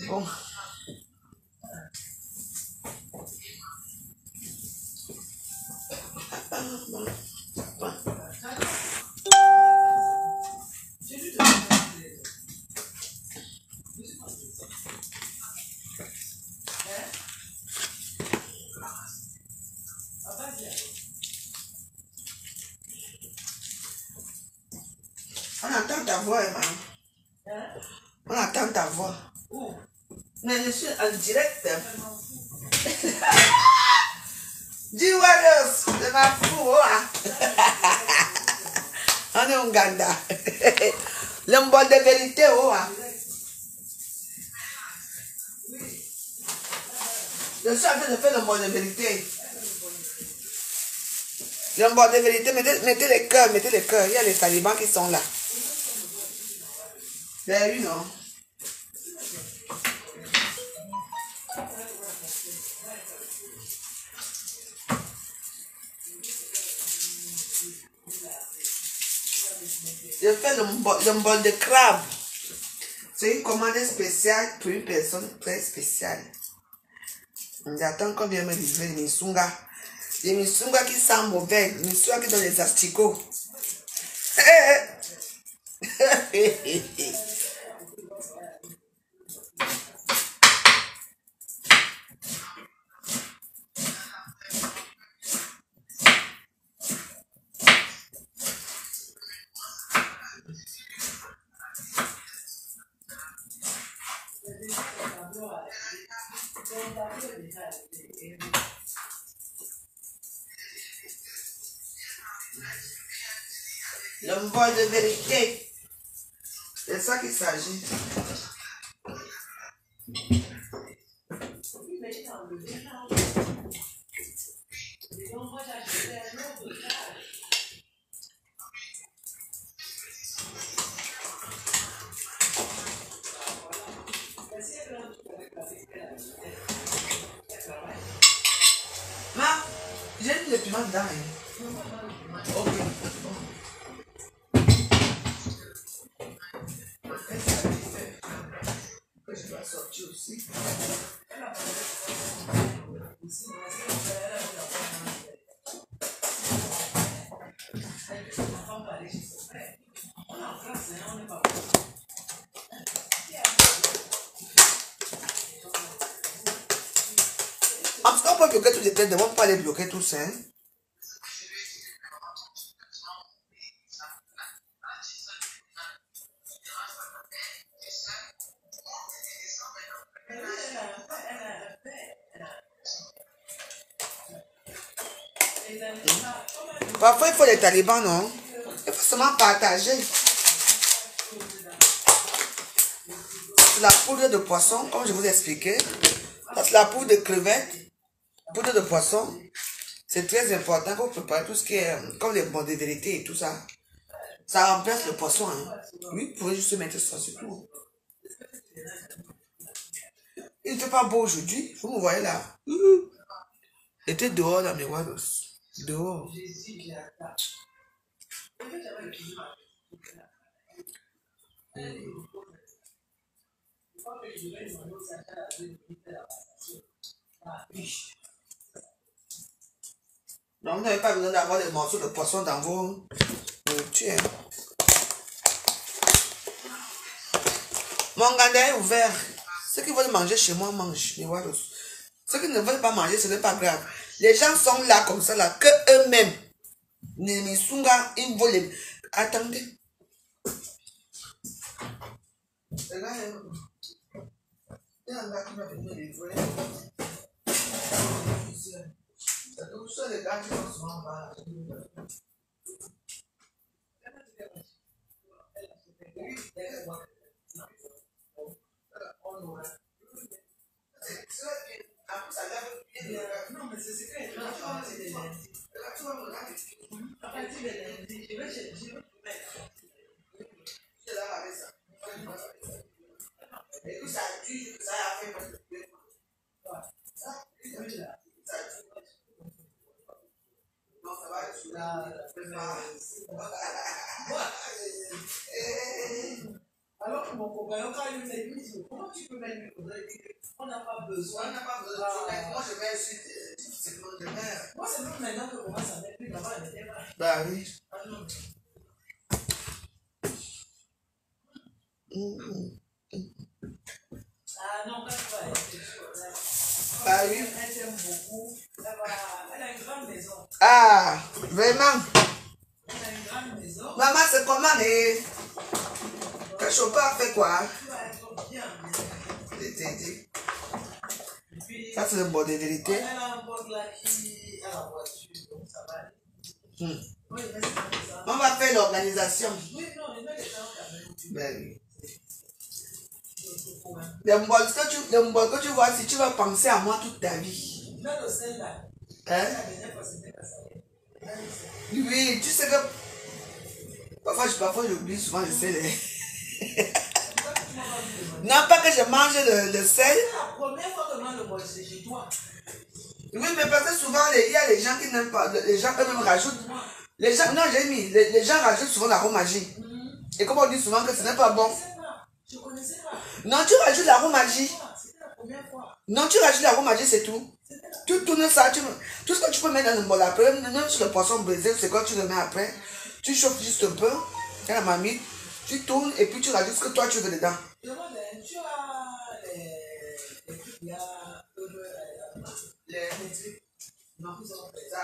Bon. On entend ta voix, Emma. On entend ta voix. Mais je suis en direct. Dis Warriors, je m'en fous. On est au Ouganda. Le bol de vérité. Je suis en train de faire le bol de vérité. Le bol de vérité, mettez les cœurs, mettez les cœurs. Il y a les talibans qui sont là. Ben oui, non. Je fais le bol de crabe. C'est une commande spéciale pour une personne très spéciale. J'attends qu'on vienne me livrer les misunga. Les misunga qui sentent mauvais. Les misunga qui donnent les asticots. Le bol de vérité. C'est ça qu'il s'agit. Ma, j'ai mis le piment dedans. Ok. Que je dois sortir aussi. En tout cas, on peut bloquer tous les têtes, on ne va pas les bloquer tous. Hein? Parfois, il faut les talibans, non? Il faut seulement partager. La poudre de poisson, comme je vous ai expliqué. C'est la poudre de crevettes, poudre de poisson. C'est très important pour préparer tout ce qui est comme les bons de vérité et tout ça. Ça remplace le poisson. Hein. Oui, vous pouvez juste mettre ça, c'est tout. Il n'était pas beau aujourd'hui. Vous me voyez là. Il était dehors dans mes wados. Dehors. Donc, vous n'avez pas besoin d'avoir des morceaux de poisson dans vos nourritures. Mon ganda est ouvert. Ceux qui veulent manger chez moi mangent. Ceux qui ne veulent pas manger, ce n'est pas grave. Les gens sont là comme ça, là, que eux-mêmes. Nemisunga, ils veulent. Attendez. C'est là, il y a un gars qui m'a venu me livrer. C'est tout ça, les gars qui sont souvent là. Non, mais c'est secret. Je vais partir de lundi. À partir de lundi, je vais mettre. Je là avec ça. Et puis ça tue, ça a fait parce que ça tue. Alors que mon compagnon, quand il me dit, comment tu peux mettre on n'a pas besoin. On n'a pas besoin. Moi, je vais c'est mon de mer. Moi, c'est même maintenant que commence à mettre plus d'avant, elle n'était pas. Bah oui. Ah non. Ah non, quand tu vas être Bah oui. Elle t'aime beaucoup. Elle a une grande maison. Ah, vraiment. Elle a une grande maison. Maman, c'est comment les. Que Chopin fait quoi? Tu vas être bien. Je t'ai dit. Ça, c'est le mot de vérité. Elle a un pote là qui a la voiture, donc ça va aller. Oui, mais c'est ça. On va faire l'organisation. Oui, non, il met les gens quand même. Ben oui. Le mbol que tu vois, si tu vas penser à moi toute ta vie. Là, le sel là. Hein? La dernière fois, c'était pas ça. Oui, tu sais que. Parfois j'oublie souvent le sel. Non, pas que je mange le sel. C'est la première fois que moi le bol, c'est chez toi. Oui, mais parce que souvent, il y a les gens qui n'aiment pas. Les gens eux-mêmes rajoutent. Les gens, non, j'ai mis. Les gens rajoutent souvent l'aromagie. Et comme on dit souvent que ce n'est pas bon. Je connaissais pas. Non, tu rajoutes l'aromagie. C'était la première fois. Non, tu rajoutes l'aromagie, c'est tout. Tu tournes ça, tout ce que tu peux mettre dans le bol après, même sur le poisson brisé, c'est quoi tu le mets après. Tu chauffes juste un peu, dans la marmite, tu tournes et puis tu rajoutes ce que toi tu veux dedans. Tu as les trucs là, les trucs. Non, ils ont fait ça.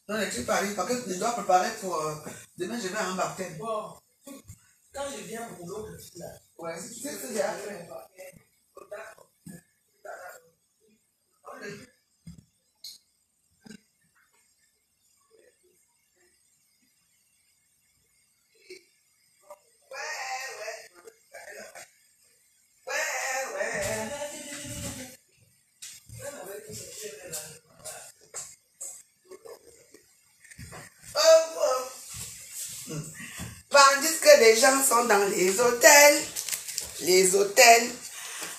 Non, les trucs arrivent parce que je dois préparer pour. Demain, je vais à un baptême. Bon, quand je viens au boulot, je suis là. Ouais, tu sais ce que j'ai à faire. Tandis que les gens sont dans les hôtels,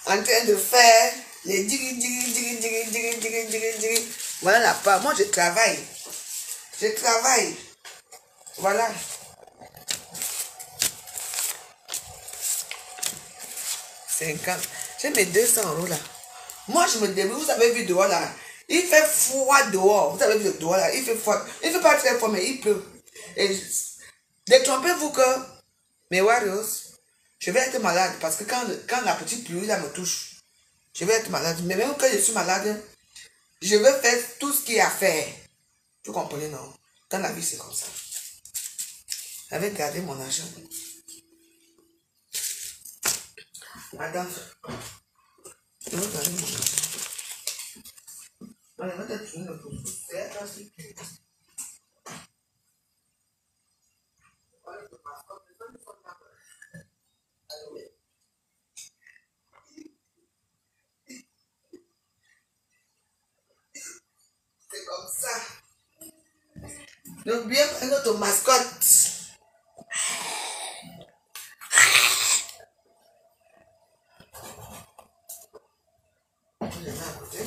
en train de faire les diri. Voilà la part. Moi, je travaille. Voilà. J'ai mes 200 € là. Moi, je me débrouille. Vous avez vu dehors là. Il fait froid dehors. Vous avez vu dehors là. Il fait froid. Il ne fait pas très froid, mais il pleut. Et détrompez-vous que mes warriors, je vais être malade. Parce que quand la petite pluie là me touche, je vais être malade. Mais même quand je suis malade, je vais faire tout ce qu'il y a à faire. Vous comprenez, non? Dans la vie, c'est comme ça. J'avais gardé mon argent. Madame, je vais garder mon argent. On va te tourner le pouce. C'est comme ça. Donc, bien notre mascotte. Je vais à côté.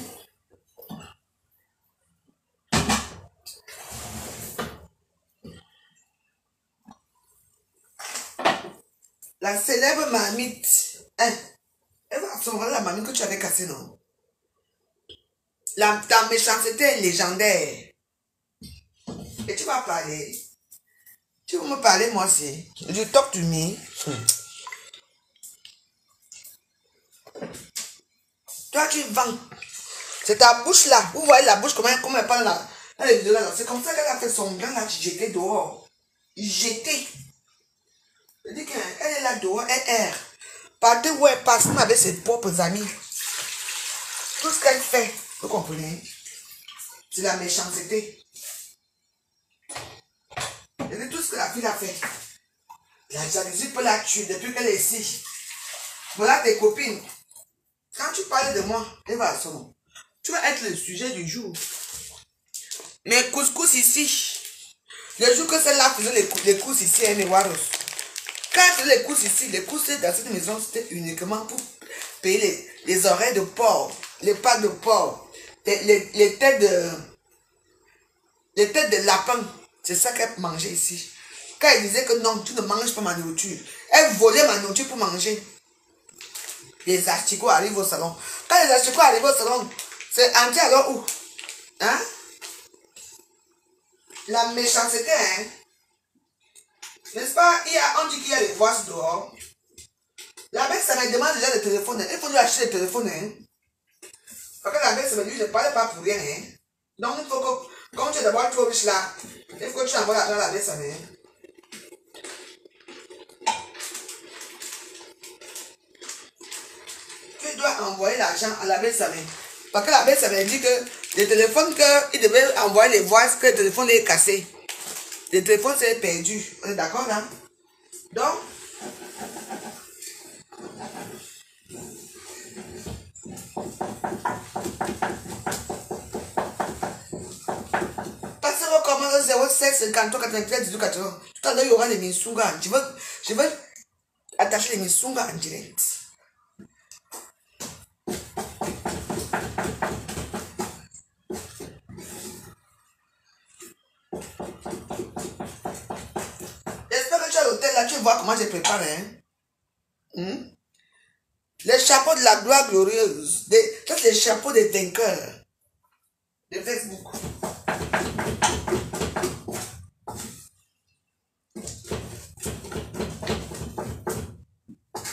La célèbre marmite. Hein? Elle va absorber la marmite que tu avais cassée, non? Ta méchanceté est légendaire. Et tu vas parler. Tu vas me parler, moi aussi. Je talk to me. Toi, tu vends. C'est ta bouche là. Vous voyez la bouche, comment elle parle là. Dans les vidéos là. C'est comme ça qu'elle a fait son grain là, jeté dehors. Jeté. Je dis qu'elle est là dehors, elle erre. Partout où elle passe, même avec ses propres amis. Tout ce qu'elle fait, vous comprenez? C'est la méchanceté. Je dis tout ce que la fille a fait. La jalousie peut la tuer depuis qu'elle est ici. Voilà tes copines. Quand tu parles de moi, elle va à son nom. Tu vas être le sujet du jour. Mais couscous ici. Le jour que celle-là faisait les courses ici, elle est waros. Quand elle faisait les courses ici, les courses dans cette maison, c'était uniquement pour payer les oreilles de porc. les pâtes de porc, les têtes de lapin. C'est ça qu'elle mangeait ici. Quand elle disait que non, tu ne manges pas ma nourriture. Elle volait ma nourriture pour manger. Les asticots arrivent au salon. Quand les asticots arrivent au salon, c'est Auntie alors où? Hein? La méchanceté, hein? N'est-ce pas? On dit qu'il y a les voix dehors. La bête, ça me demande déjà le téléphone. Il faut lui acheter le téléphone, hein? Parce que la bête, ça me dit, je ne parlais pas pour rien, hein? Donc, il faut que, comme tu es d'abord trop riche là, il faut que tu envoies l'argent à la bête, ça, hein? Tu dois envoyer l'argent à la bête, ça, hein? Parce que la bête, ça me dit que le téléphone qu'il devait envoyer les voix, que le téléphone est cassé. Le téléphone s'est perdu. On est d'accord là? Donc, passez vos commandes 07 53 93 18 80. Tout à l'heure, il y aura les Minsunga. Je veux attacher les Minsunga en direct. J'espère que tu es à l'hôtel là, tu vois comment je prépare, hein? Les chapeaux de la gloire glorieuse. Ça, c'est les chapeaux des vainqueurs. De Facebook.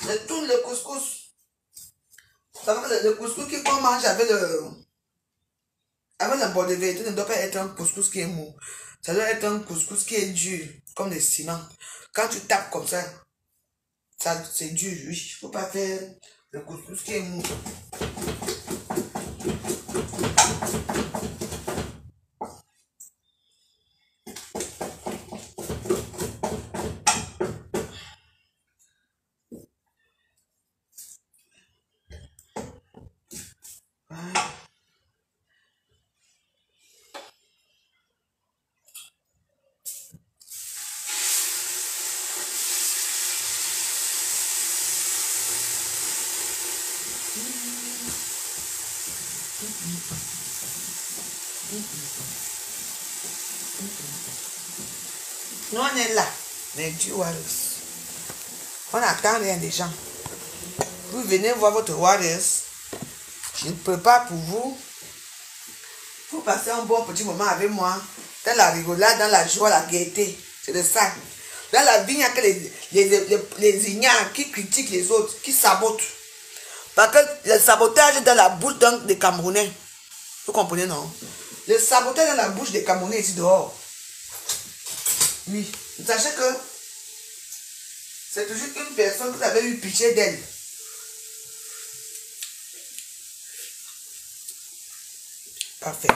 Je tourne le couscous. Ça va que le couscous qu'on mange avec le bord de vérité ne doit pas être un couscous qui est mou. Ça doit être un couscous qui est dur, comme le ciment. Quand tu tapes comme ça c'est dur, oui. Il ne faut pas faire le couscous qui est mou. Nous, on est là, les Warriors. On n'attend rien des gens. Vous venez voir votre Warriors. Je ne prépare pour vous. Vous passez un bon petit moment avec moi. Dans la rigolade, dans la joie, la gaieté. C'est de ça. Dans la vie, il n'y a que les ignares qui critiquent les autres, qui sabotent. Parce que le sabotage est dans la bouche des Camerounais. Vous comprenez, non? Le sabotage dans la bouche des Camerounais ici dehors. Oui. Sachez que c'est toujours une personne que vous avez eu pitié d'elle. Parfait.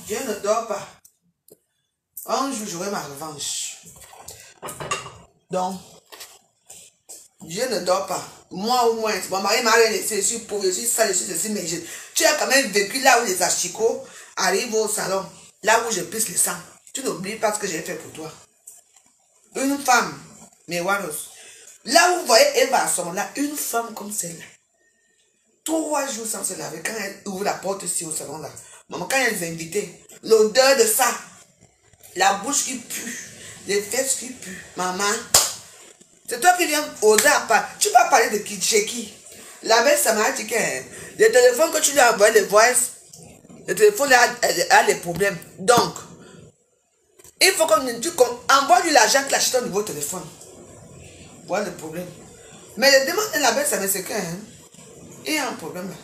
Dieu ne dort pas. Un jour, j'aurai ma revanche. Donc, Dieu ne dort pas. Moi au moins, mon mari m'a rien laissé, je suis pauvre, je suis sale, je suis ceci, mais tu as quand même vécu là où les asticots arrivent au salon, là où je pisse le sang. Tu n'oublies pas ce que j'ai fait pour toi. Une femme, mes Warriors. Là où vous voyez Eva à ce moment-là, une femme comme celle-là. 3 jours sans se laver, quand elle ouvre la porte ici au salon là. Maman, quand elle les invitait, l'odeur de ça, la bouche qui pue, les fesses qui puent. Maman, c'est toi qui viens oser à part. Tu vas parler de qui, chez qui? La belle samaritaine, le téléphone que tu lui as envoyé, les voice, le téléphone a des problèmes. Donc, il faut que tu envoies-lui l'argent qu'il achète au nouveau téléphone. Voilà le problème. Mais le demande de la belle samaritaine, il y a un problème là.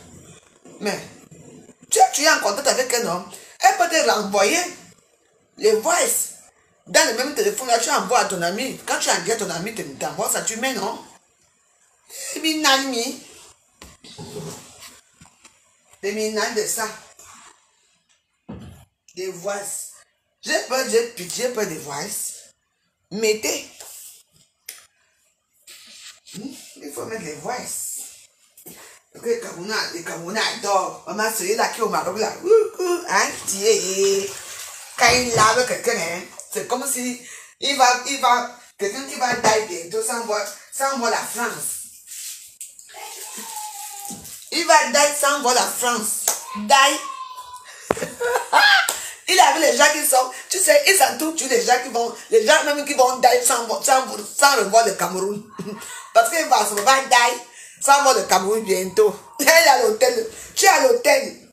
Mais, tu as tué tu es en contact avec un homme, elle peut te renvoyer les voices. Dans le même téléphone, là, tu envoies à ton ami. Quand tu envoies à ton ami, tu t'envoies ça, tu mets, non? Minami. Des minami de ça. Des voices. J'ai peur des voices. Mettez. Il faut mettre les voices. Donc, les Camerounais adorent. On m'a celui là qui est au Maroc là. Hein, quand il lave quelqu'un, hein, c'est comme si quelqu'un qui va die bientôt sans voir la France. Il va die sans voir la France. Die. Il avait les gens qui sont, tu sais, ils s'entourent les gens même qui vont die sans revoir le Cameroun. Parce qu'il va die sans voir le Cameroun bientôt. Elle est à l'hôtel. Tu es à l'hôtel.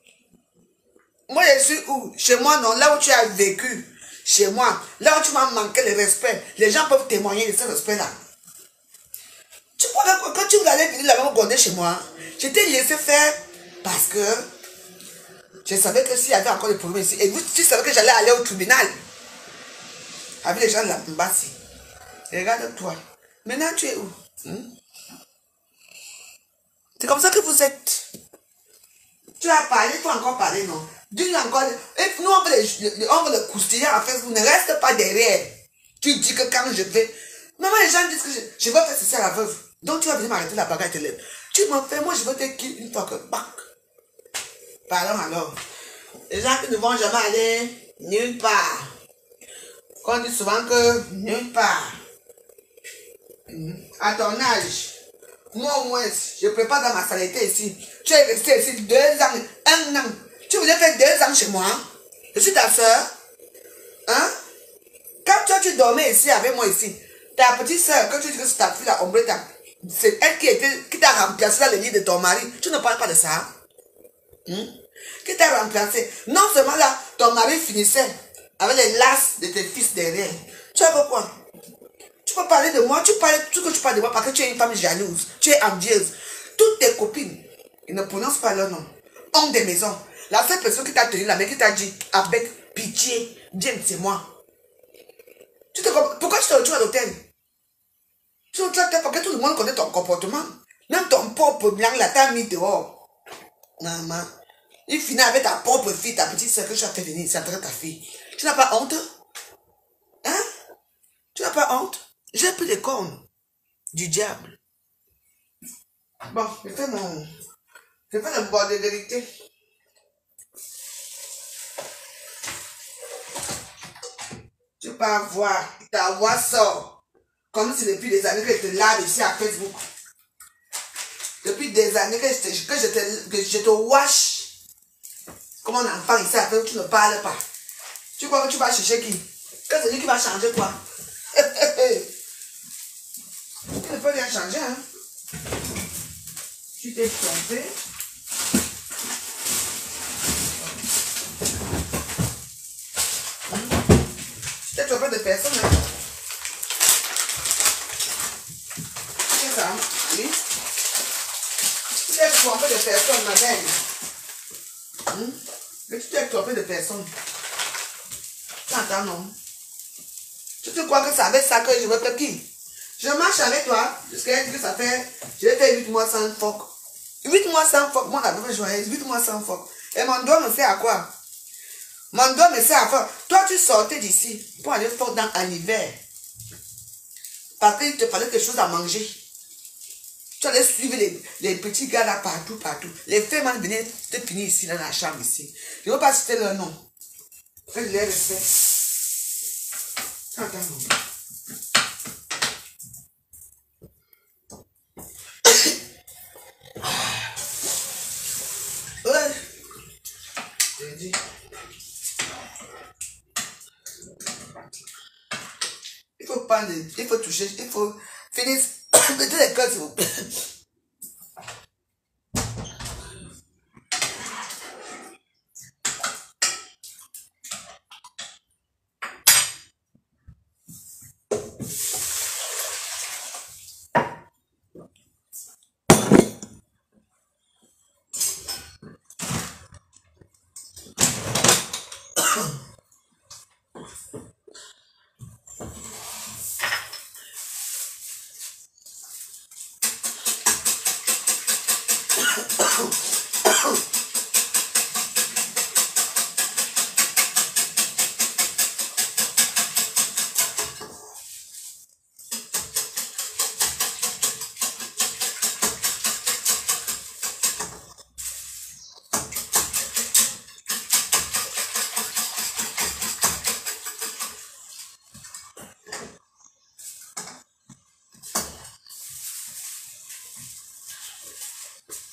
Moi, je suis où? Chez moi, non. Là où tu as vécu. Chez moi. Là où tu m'as manqué le respect. Les gens peuvent témoigner de ce respect-là. Quand tu allais venir là-bas me chez moi, je t'ai laissé faire parce que je savais que s'il y avait encore des problèmes ici, et tu savais que j'allais aller au tribunal avec les gens de la Mbassi. Regarde-toi. Maintenant, tu es où? C'est comme ça que vous êtes. Tu as parlé, il faut encore parler, non? Dis-nous encore. Et nous, on veut le croustiller en Facebook. Ne reste pas derrière. Tu dis que quand je vais. Maman, les gens disent que je vais faire ceci à la veuve. Donc, tu vas venir m'arrêter la bagarre et te lève. Tu m'en fais, moi, je vais te kill une fois que. Bac. Parlons alors. Les gens qui ne vont jamais aller nulle part. On dit souvent que nulle part. À ton âge. Moi au moins, je prépare dans ma saleté ici. Tu es resté ici 2 ans, 1 an. Tu voulais faire 2 ans chez moi. Je suis ta soeur. Hein? Quand toi tu dormais ici avec moi ici, ta petite soeur, quand tu dis que c'est ta fille, la ombretta, c'est elle qui t'a remplacé dans le lit de ton mari. Tu ne parles pas de ça. Qui t'a remplacé. Non seulement là, ton mari finissait avec les lasses de tes fils derrière. Tu as fait quoi? Tu peux parler de moi, tout que tu parles de moi parce que tu es une femme jalouse, tu es envieuse. Toutes tes copines, ils ne prononcent pas leur nom. Homme des maisons. La seule personne qui t'a tenu la main, qui t'a dit avec pitié, James, c'est moi. Pourquoi tu te retrouves à l'hôtel? Tu te retrouves à l'hôtel parce que tout le monde connaît ton comportement. Même ton propre blanc là, t'as mis dehors. Maman, il finit avec ta propre fille, ta petite soeur que tu as fait venir, c'est ta fille. Tu n'as pas honte? Hein? Tu n'as pas honte? J'ai pris les cornes du diable. Bon, je fais le bord de vérité. Tu peux voir, ta voix sort. Comme si depuis des années que je te lave ici à Facebook. Depuis des années que je te wash. Comme un enfant ici à Facebook, tu ne parles pas. Tu crois que tu vas chercher qui? Que c'est lui qui va changer quoi? Tu ne peux rien changer, hein? Tu t'es trompé. Tu t'es trompé de personne, hein? C'est ça, oui? Tu t'es trompé de personne, ma belle. Mais tu t'es trompé de personne. Attends, non. Tu te crois que c'est avec ça que je veux faire qui? Je marche avec toi, jusqu'à elle dit que ça fait, je vais faire 8 mois sans phoque. 8 mois sans phoque, moi la bébé joyeuse, 8 mois sans phoque. Et mon doigt me sert à quoi? Mon doigt me sert à quoi? Toi tu sortais d'ici pour aller phoque en hiver. Parce qu'il te fallait quelque chose à manger. Tu allais suivre les petits gars là partout. Les femmes venaient te finir ici dans la chambre ici. Je ne veux pas citer leur nom. Je les respecte. Attends. Ouais. Je dis. Il faut prendre, il faut toucher, il faut finir. Mettez les cœurs, s'il vous plaît.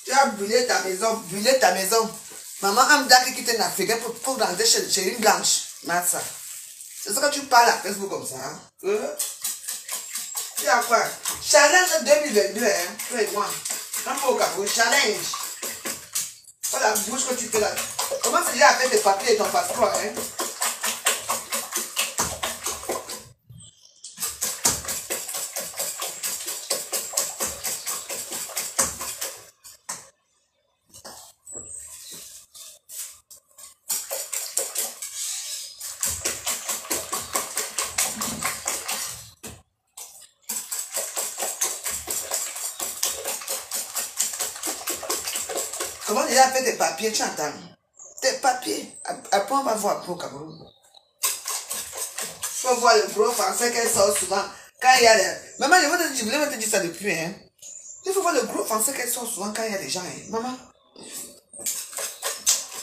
Tu as brûlé ta maison, brûlé ta maison. Maman Amda qui quitte en Afrique pour rentrer chez une blanche. Massa. C'est ça que tu parles à Facebook comme ça. Hein? Tu as quoi? Challenge 2022, hein? Toi et moi. Un peu au Cameroun, challenge. Pas la bouche que tu fais là. Comment déjà à faire tes papiers et ton passeport, hein? Comment déjà fait tes papiers, tu entends? Tes papiers. Après, on va voir pour Cameroun. Il faut voir le gros français qu'elle sort souvent. Quand il y a des... Maman, je voulais te dire ça depuis, hein. Il faut voir le gros français qu'elle sort souvent quand il y a des gens, hein. Maman.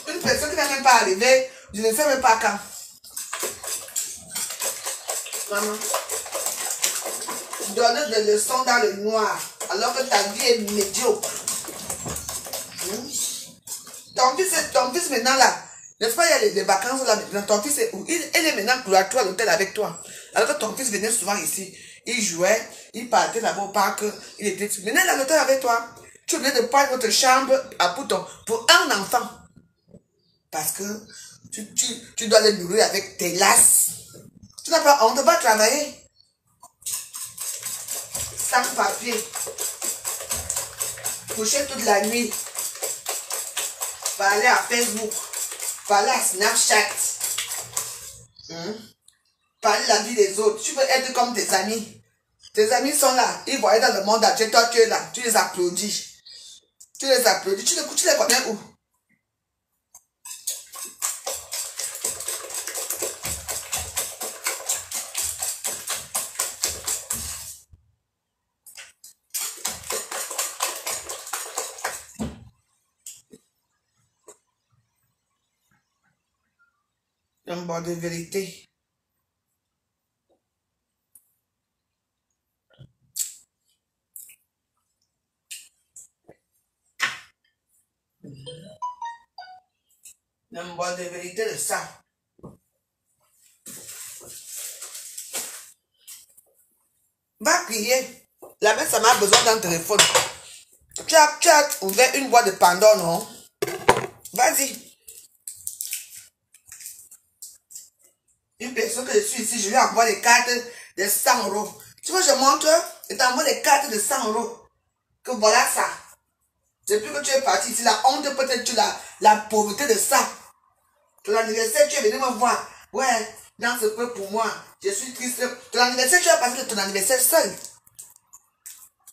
Une personne qui n'est même pas arrivée, je ne sais même pas quand. Maman. Donne des leçons dans le noir, alors que ta vie est médiocre. Ton fils maintenant là, n'est-ce pas, il y a les vacances là maintenant, ton fils est où? Il est maintenant cloîtré à l'hôtel avec toi. Alors que ton fils venait souvent ici, il jouait, il partait là-bas au parc, il était maintenant à l'hôtel avec toi. Tu venais de prendre votre chambre pour un enfant. Parce que tu dois le nourrir avec tes lasses. Tu n'as pas honte, va travailler. Sans papier. Coucher toute la nuit. Parler à Facebook, parler à Snapchat, parler la vie des autres. Tu veux être comme tes amis. Tes amis sont là, ils voient dans le monde entier, toi tu es là, tu les applaudis. Tu les applaudis, tu les connais où? Un bon de vérité. Un bon de vérité de ça. Va prier. La mère, ça m'a besoin d'un téléphone. Tu as ouvert une boîte de Pandore, non? Vas-y. Une personne que je suis ici, je lui envoie les cartes de 100 €. Tu vois, je montre, je t'envoie les cartes de 100 €. Que voilà ça. Depuis que tu es parti ici, la honte, peut-être la pauvreté de ça. Ton anniversaire, tu es venu me voir. Ouais, dans ce peu pour moi, je suis triste. Ton anniversaire, tu as passé ton anniversaire seul.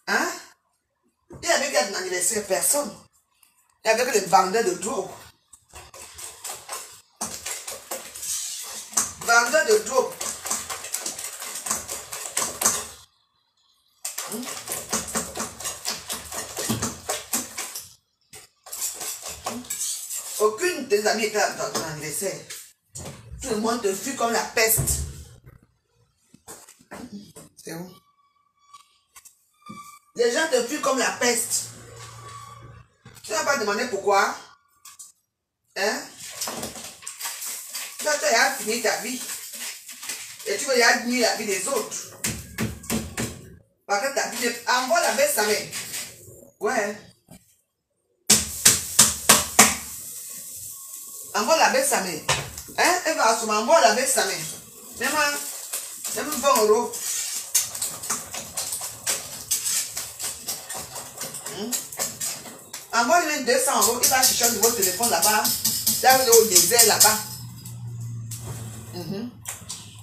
Hein? Il y avait qu'à ton anniversaire, personne. Il y avait que les vendeurs de drogue. Vendeurs de drogue. Aucune de tes amis était dans ton anniversaire. Tout le monde te fuit comme la peste. C'est où? Les gens te fuient comme la peste. Tu n'as pas demandé pourquoi? Hein? Toi, tu as fini ta vie. Et tu veux y admirer la vie des autres. Parce que ta vie est... Envoie la baisse sa mère. Ouais. Envoie la baisse sa mère. Hein? Elle va assumer. Envoie la baisse sa mère. Même 20 €. Envoie-lui 200 €. Il va chercher un nouveau téléphone là-bas. Là, il est au désert là-bas.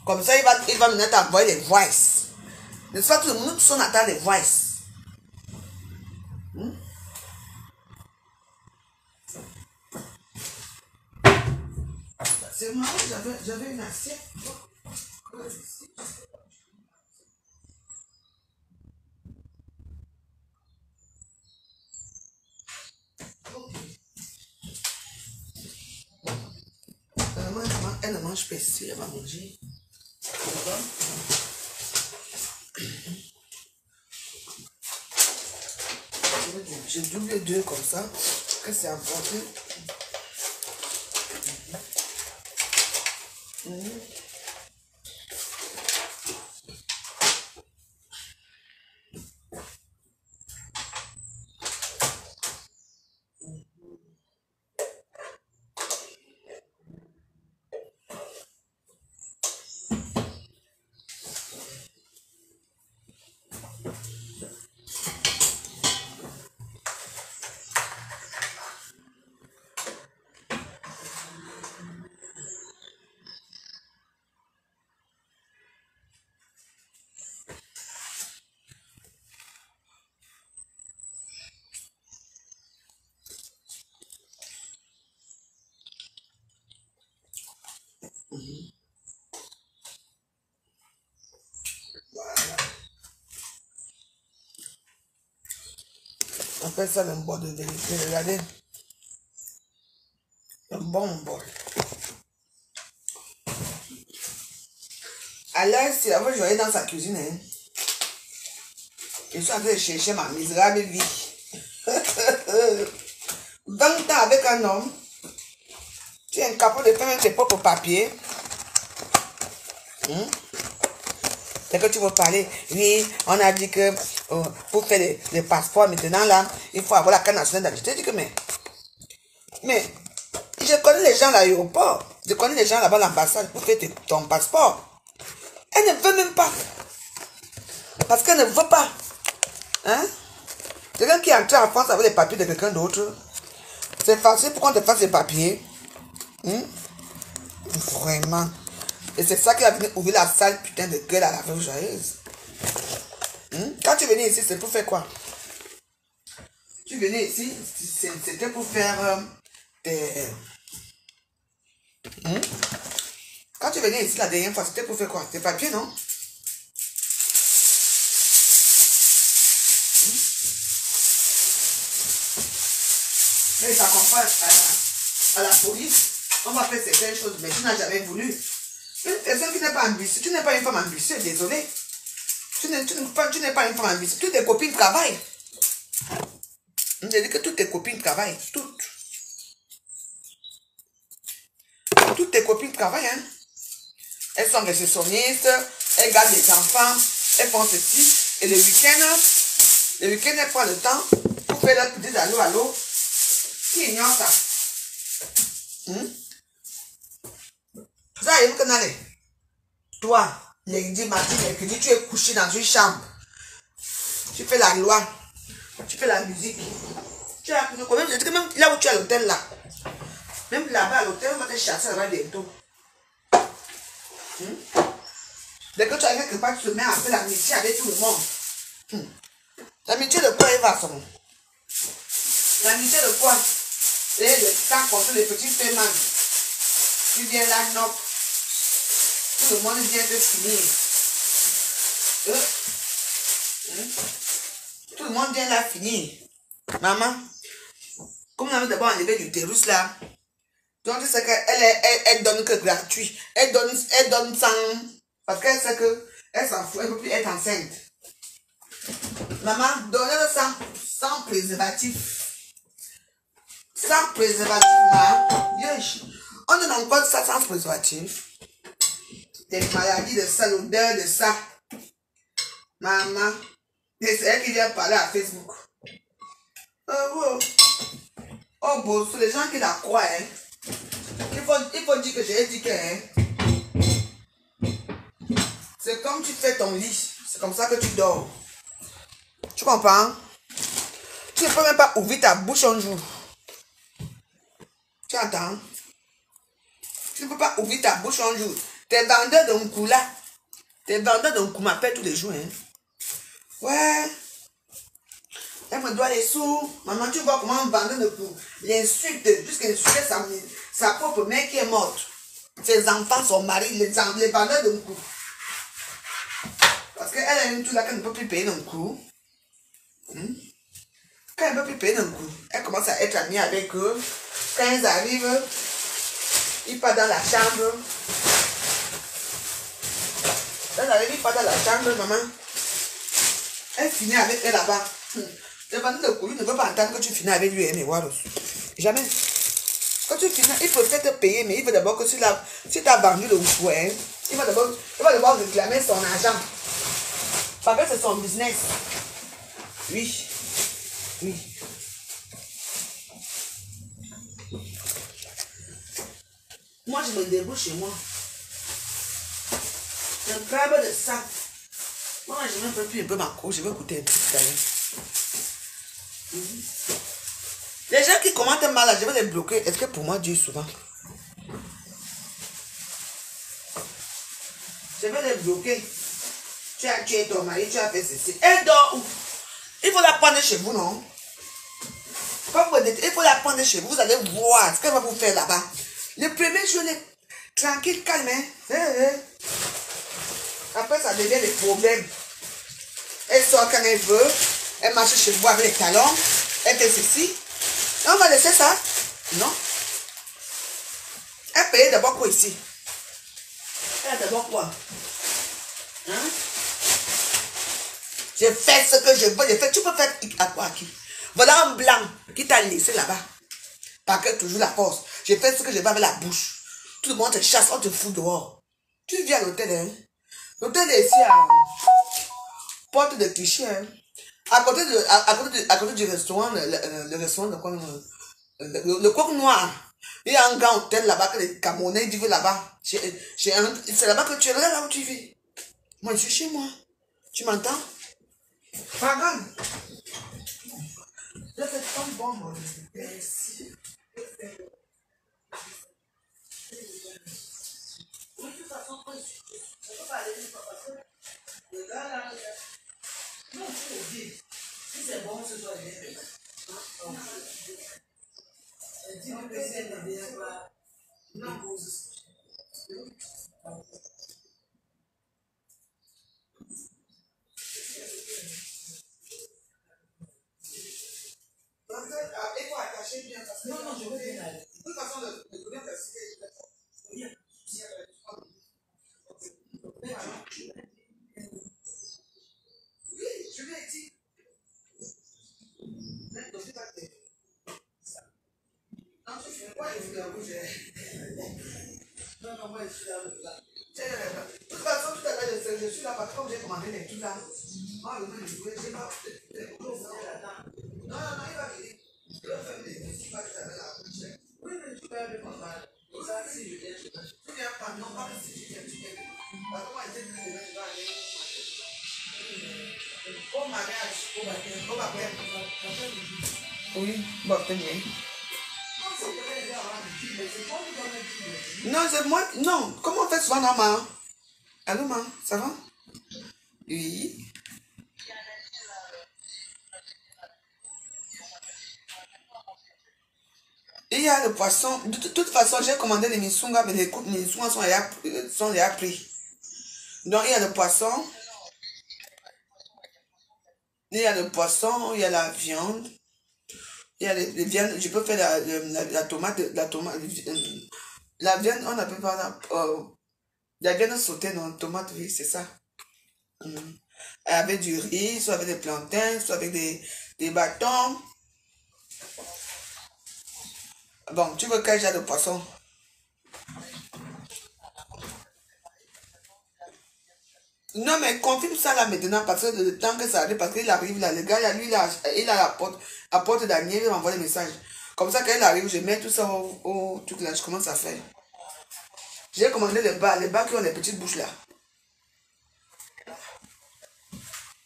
Comme ça, il va maintenant t'envoyer les voices. N'est-ce pas, tout le monde, on attend les voices. C'est marrant, j'avais une assiette. Elle ne mange pas ici, elle va manger. Je double deux comme ça, que c'est important. On appelle ça le bol de vérité. Regardez. Un bon bol. Alors, c'est la fois que je vais dans sa cuisine. Hein. Je suis en train de chercher ma misérable vie. 20 ans avec un homme. Tu es incapable de faire même tes propres papiers. C'est que tu veux parler. Oui, on a dit que pour faire les passeports maintenant là, il faut avoir la carte nationale d'identité. Je dis que mais je connais les gens à l'aéroport. Je connais les gens là-bas à l'ambassade pour faire ton passeport. Elle ne veut même pas. Parce qu'elle ne veut pas. Hein? Quelqu'un qui est entré en France avec les papiers de quelqu'un d'autre, c'est facile pour qu'on te fasse les papiers. Vraiment. Et c'est ça qui a venu ouvrir la salle putain de gueule à la Veuve Joyeuse. Quand tu venais ici, c'est pour faire quoi? Tu venais ici, c'était pour faire des... Quand tu venais ici la dernière fois, c'était pour faire quoi? Tes papiers, non? Mais ça comprend à la police. On va faire certaines choses, mais tu n'as jamais voulu. Une personne qui n'est pas ambitieuse, tu n'es pas une femme ambitieuse, désolé. Tu n'es pas une femme ambitieuse. Toutes tes copines travaillent. Je dis que toutes tes copines travaillent. Toutes. Toutes tes copines travaillent. Hein? Elles sont réceptionnistes, elles gardent les enfants, elles font ceci. Et le week-end, elles prennent le temps pour faire leur petite allô. Qui ignore ça? Ça arrive que n'allez. Toi, lundi, mardi, mercredi, tu es couché dans une chambre. Tu fais la loi. Tu fais la musique. Tu as même là où tu es à l'hôtel là. Même là-bas à l'hôtel, on va te chasser là-bas bientôt. Dès que tu arrives quelque part, tu te mets à faire l'amitié avec tout le monde. L'amitié de quoi, Eva, son? L'amitié de quoi? Et le temps contre les petits paiements. Tu viens là, non. Tout le monde vient de finir. Tout le monde vient là finir. Maman, comme on avait d'abord enlevé l'utérus là, donc c'est qu'elle donne que gratuit. Elle donne sans. Parce qu'elle sait qu'elle s'en fout, elle ne peut plus être enceinte. Maman, donnez-le sans préservatif. Sans préservatif, on donne encore ça sans préservatif. Des maladies de ça, l'odeur de ça. Maman, c'est elle qui vient parler à Facebook. Oh, bon, c'est les gens qui la croient, hein. Il faut dire que j'ai dit que, hein. C'est comme tu fais ton lit. C'est comme ça que tu dors. Tu comprends? Tu ne peux même pas ouvrir ta bouche un jour. Tu entends? Tu ne peux pas ouvrir ta bouche un jour. Tes vendeurs de Nkou là. Tes vendeurs de Nkou m'appellent tous les jours. Hein. Ouais. Elle me doit les sous. Maman, tu vois comment un vendeur de Nkou l'insulte jusqu'à insulter sa propre mère qui est morte. Ses enfants, son mari, les vendeurs de Nkou. Parce qu'elle a une tout là qu'elle ne peut plus payer d'un coup. Quand elle ne peut plus payer d'un coup, elle commence à être amie avec eux. Quand ils arrivent, ils partent dans la chambre. Quand ils arrivent, ils partent dans la chambre, maman. Elle finit avec elle là-bas. Le vendeur de Nkou, il ne veut pas entendre que tu finis avec lui, mais voilà. Jamais. Quand tu finis, il peut peut-être te payer, mais il veut d'abord que si tu as vendu le Nkou, hein, il va d'abord réclamer son argent. Parce que c'est son business. Oui. Oui. Moi, je me débrouille chez moi. Un crabe de ça. Moi, je ne peux plus un peu ma couche. Je vais goûter un peu tout à l'heure. Les gens qui commentent mal, là, je vais les bloquer. Est-ce que pour moi, Dieu souvent? Je vais les bloquer. Tu as tué ton mari, tu as fait ceci. Elle dort où? Il faut la prendre chez vous, non? Comme vous dites, il faut la prendre chez vous. Vous allez voir ce qu'elle va vous faire là-bas. Le premier jour, tranquille, calme. Hein? Après, ça devient des problèmes. Elle sort quand elle veut. Elle marche chez vous avec les talons. Elle fait ceci. On va laisser ça? Non. Elle paye d'abord quoi ici? Elle a d'abord quoi? Hein? Je fais ce que je veux. Tu peux faire à quoi à qui? Voilà un blanc qui t'a laissé là-bas. Parce que toujours la force. Je fais ce que je veux avec la bouche. Tout le monde te chasse, on te fout dehors. Tu viens à l'hôtel, hein? L'hôtel est ici à Porte de Clichy, hein? À côté du restaurant, le restaurant de quoi? Le coq noir. Il y a un grand hôtel là-bas que les Camerounais vivent là-bas. C'est là-bas que tu es là où tu vis. Moi, je suis chez moi. Tu m'entends? Pas grave. Je fais tant bon, moi. Merci. De toute façon, je ne peux pas aller parce que le gars là, non, il faut le dire. Si c'est bon, ce soit bien. Dis-moi que c'est bien. Non, il faut attacher bien parce que non, je veux bien aller. De toute façon, le problème, c'est que oui, je lui ai dit. Non, tu fais quoi, il faut la bouger. Non, moi, je suis là. De toute façon, tout à l'heure, je suis là parce que comme j'ai commandé les trucs là. Moi, je vais jouer, je sais pas. Non, il va venir. Je vais faire des petits pas tout à l'heure là. Oui, mais tu peux aller comme ça. Ça, si je viens, tu viens pas. Non, pas si tu viens, tu viens. Parce que moi, je sais que je vais aller. Au mariage, au baptême. Oui, baptême. Non, c'est moi. Non, comment on fait souvent, non, ma? Allô, ma, ça va? Oui. Il y a le poisson. De toute façon, j'ai commandé les misunga, mais les misunga sont déjà pris. Donc, il y a le poisson. Il y a le poisson, il y a la viande. Il y a les viandes. Je peux faire la tomate. La viande, on appelle pas la viande sautée, non, tomate, oui, c'est ça. Avec du riz, soit avec des plantains, soit avec des bâtons. Bon, tu veux quel genre de poisson? Non, mais confirme ça là maintenant parce que le temps que ça arrive, parce qu'il arrive là, le gars, lui, il a la porte d'Aniel, il m'envoie des messages. Comme ça, quand il arrive, je mets tout ça au truc là, je commence à faire. J'ai commandé les bas qui ont les petites bouches là.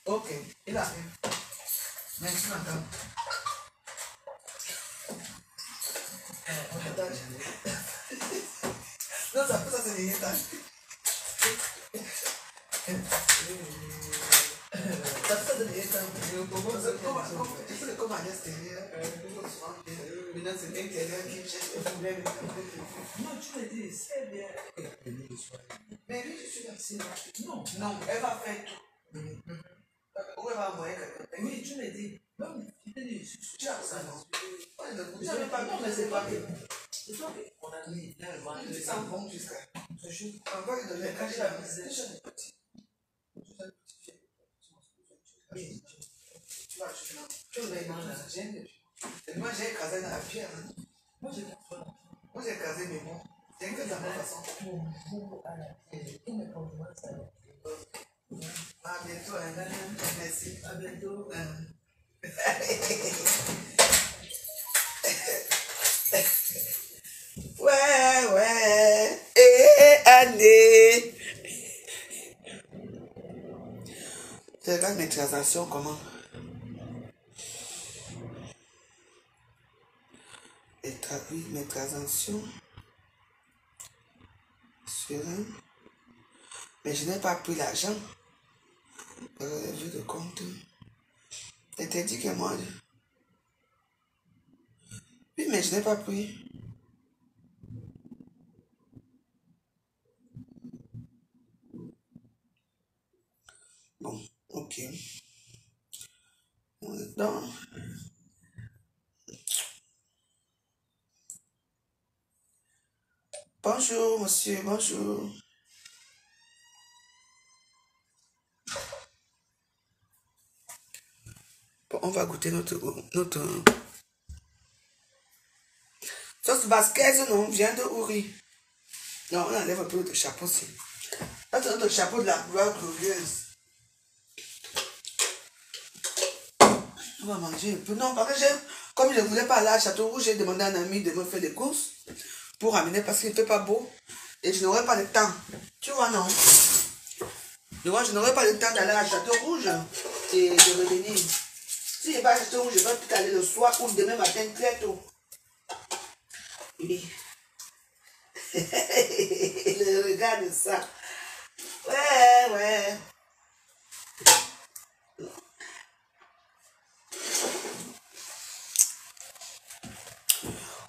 Ok, il arrive. Merci, madame. Non, ça c'est des étages. Ça fait de l'être. Comment à l'extérieur, maintenant c'est l'intérieur qui cherche le problème. Non, tu me dis, c'est bien. Mais lui, je suis vaccinée. Non, Non, elle va faire tout. Où elle va envoyer quelqu'un? oui, tu me dis. Non, je te dis, Tu as ça, non? je ne pas, non, mais c'est pas bien. C'est toi qu'on a mis là, le ventre. Tu sens bon jusqu'à. Ce jour, On va lui donner quand un j'ai cachet la à misère, petit. oui, Tu vas acheter là. Tu vas aller manger la gêne. Moi, j'ai écrasé dans la pierre. moi j'ai pas faim. Moi, j'ai écrasé mes mots. C'est que de la même façon. Mon bout à la pierre, et mes compliments, ça va. À bientôt, hein. Merci. À bientôt. Ouais. Et année. Je regarde mes transactions, comment? Oui, mes transactions. Sur un. Mais je n'ai pas pris l'argent. Relevé de compte. C'était dit que moi. Oui, mais je n'ai pas pris. Bon, ok. Donc, bonjour, monsieur, bonjour. Bon, on va goûter notre sauce basquaise, non, vient de Ouri. Non, on enlève un peu notre chapeau aussi. Là, c'est notre chapeau de la gloire glorieuse. On va manger un peu. Non, parce que comme je ne voulais pas aller à Château-Rouge, j'ai demandé à un ami de me faire des courses pour ramener parce qu'il ne fait pas beau. Et je n'aurai pas le temps. Tu vois, non? Je n'aurai pas le temps d'aller à Château-Rouge et de revenir. Si je vais à Château-Rouge, je vais peut-être aller le soir ou demain matin très tôt. Oui. Regarde ça. Ouais.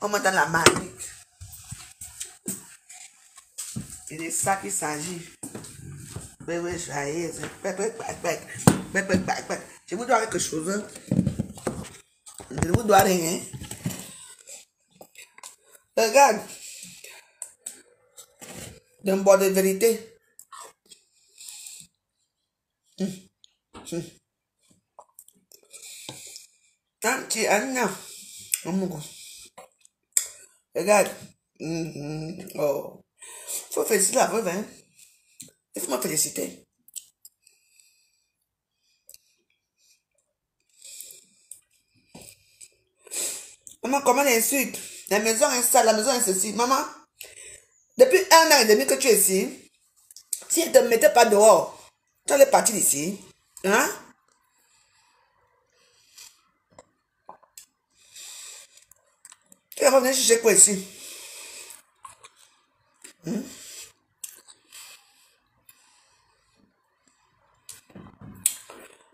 On monte dans la marmite. C'est de ça qu'il s'agit. Bébé joyeuse. Je vous dois quelque chose. Je vous dois rien. Regarde. D'un bord de vérité. Regarde. Oh. Faut féliciter la veuve, hein. Il faut me féliciter. Maman, comment l'insulte? La maison est sale, la maison est ceci. Maman, depuis 1 an et demi que tu es ici, si elle ne te mettait pas dehors, tu allais partir d'ici. Hein? Tu vas revenir chercher quoi ici?